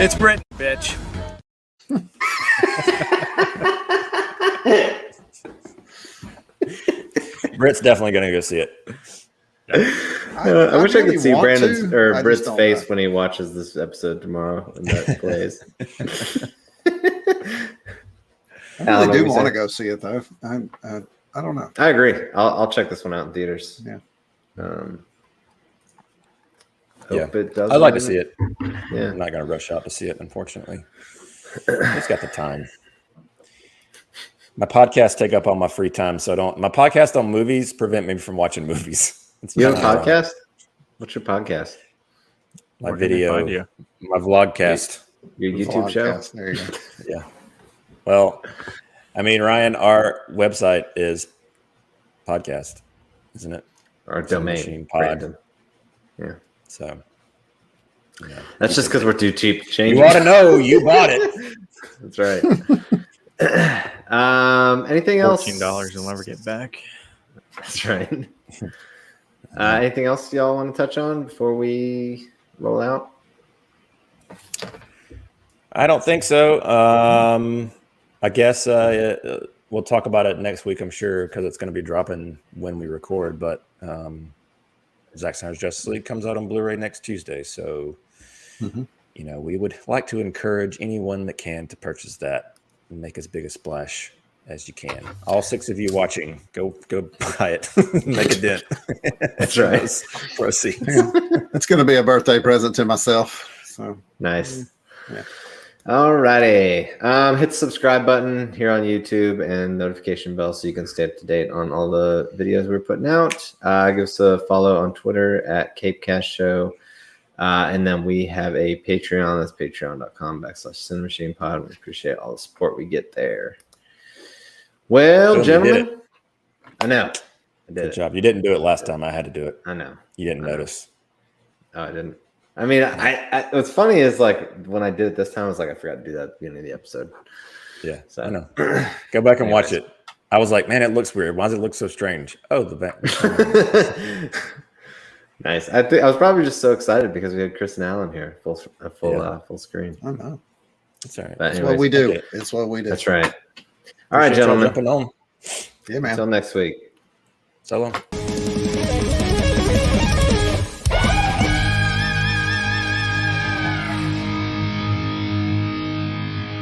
[SPEAKER 3] It's Brit, bitch.
[SPEAKER 2] Britt's definitely going to go see it.
[SPEAKER 1] I wish I
[SPEAKER 6] really
[SPEAKER 1] could see
[SPEAKER 6] want
[SPEAKER 1] Brandon's
[SPEAKER 6] to.
[SPEAKER 1] or
[SPEAKER 6] I just
[SPEAKER 1] Britt's
[SPEAKER 6] don't
[SPEAKER 1] face
[SPEAKER 6] know.
[SPEAKER 1] when he watches this episode tomorrow and that plays.
[SPEAKER 6] I
[SPEAKER 1] Alan,
[SPEAKER 6] really
[SPEAKER 1] what
[SPEAKER 6] do
[SPEAKER 1] we
[SPEAKER 6] want to
[SPEAKER 1] say?
[SPEAKER 6] go see it, though. I don't know.
[SPEAKER 1] I agree. I'll check this one out in theaters.
[SPEAKER 6] Yeah.
[SPEAKER 1] Hope it does.
[SPEAKER 2] I'd like to see it.
[SPEAKER 1] Yeah.
[SPEAKER 2] I'm not going to rush out to see it, unfortunately. It's got the time. My podcasts take up all my free time, so I don't. My podcast on movies prevent me from watching movies. It's
[SPEAKER 1] You have a
[SPEAKER 2] kinda ironic.
[SPEAKER 1] podcast? What's your podcast?
[SPEAKER 2] My
[SPEAKER 3] Where can they find
[SPEAKER 2] video,
[SPEAKER 3] you?
[SPEAKER 2] my vlogcast.
[SPEAKER 1] Your YouTube show?
[SPEAKER 6] Podcast. There you go.
[SPEAKER 2] Yeah. Well, I mean, Ryan, our website is podcast, isn't it?
[SPEAKER 1] Or
[SPEAKER 2] Cinemachine
[SPEAKER 1] domain?
[SPEAKER 2] Pod.
[SPEAKER 1] Brandon. Yeah.
[SPEAKER 2] So
[SPEAKER 1] That's just because we're too cheap to change
[SPEAKER 2] you
[SPEAKER 1] it.
[SPEAKER 2] ought to know you bought it.
[SPEAKER 1] That's right. Anything else?
[SPEAKER 3] $14 you'll never get back.
[SPEAKER 1] That's right. Anything else y'all want to touch on before we roll out?
[SPEAKER 2] I don't think so. I guess we'll talk about it next week, I'm sure, because it's going to be dropping when we record. But Zack Snyder's Justice League comes out on Blu-ray next Tuesday. So, we would like to encourage anyone that can to purchase that and make as big a splash as you can. All 6 of you watching, go buy it. Make a dent.
[SPEAKER 1] That's right.
[SPEAKER 2] Proceeds.
[SPEAKER 6] It's going to be a birthday present to myself. So
[SPEAKER 1] Nice.
[SPEAKER 6] Yeah.
[SPEAKER 1] All righty. Hit the subscribe button here on YouTube and notification bell so you can stay up to date on all the videos we're putting out. Give us a follow on Twitter at CAPECAST Show. And then we have a Patreon. That's patreon.com/CiNEMACHiNE. We appreciate all the support we get there. Well,
[SPEAKER 2] Boom, you did
[SPEAKER 1] gentlemen, I know. I did
[SPEAKER 2] Good
[SPEAKER 1] it.
[SPEAKER 2] job. You didn't do it last time. I had to do it.
[SPEAKER 1] I know.
[SPEAKER 2] You didn't notice.
[SPEAKER 1] Oh, I didn't. I mean, I what's funny is like when I did it this time, I was like, I forgot to do that at the beginning of the episode.
[SPEAKER 2] Yeah,
[SPEAKER 1] So-
[SPEAKER 2] I know. Go back and watch
[SPEAKER 1] Anyways.
[SPEAKER 2] it. I was like, man, it looks weird. Why does it look so strange? Oh, the back.
[SPEAKER 1] Nice. I was probably just so excited because we had Chris and Alan here, full screen.
[SPEAKER 6] I know.
[SPEAKER 2] That's all right.
[SPEAKER 1] But
[SPEAKER 6] It's what we
[SPEAKER 1] anyways,
[SPEAKER 6] do.
[SPEAKER 2] Okay.
[SPEAKER 6] It's what we do.
[SPEAKER 1] that's right. All right,
[SPEAKER 2] Appreciate y'all
[SPEAKER 1] gentlemen.
[SPEAKER 2] jumping on.
[SPEAKER 6] Yeah, man.
[SPEAKER 1] Until next week.
[SPEAKER 2] So long.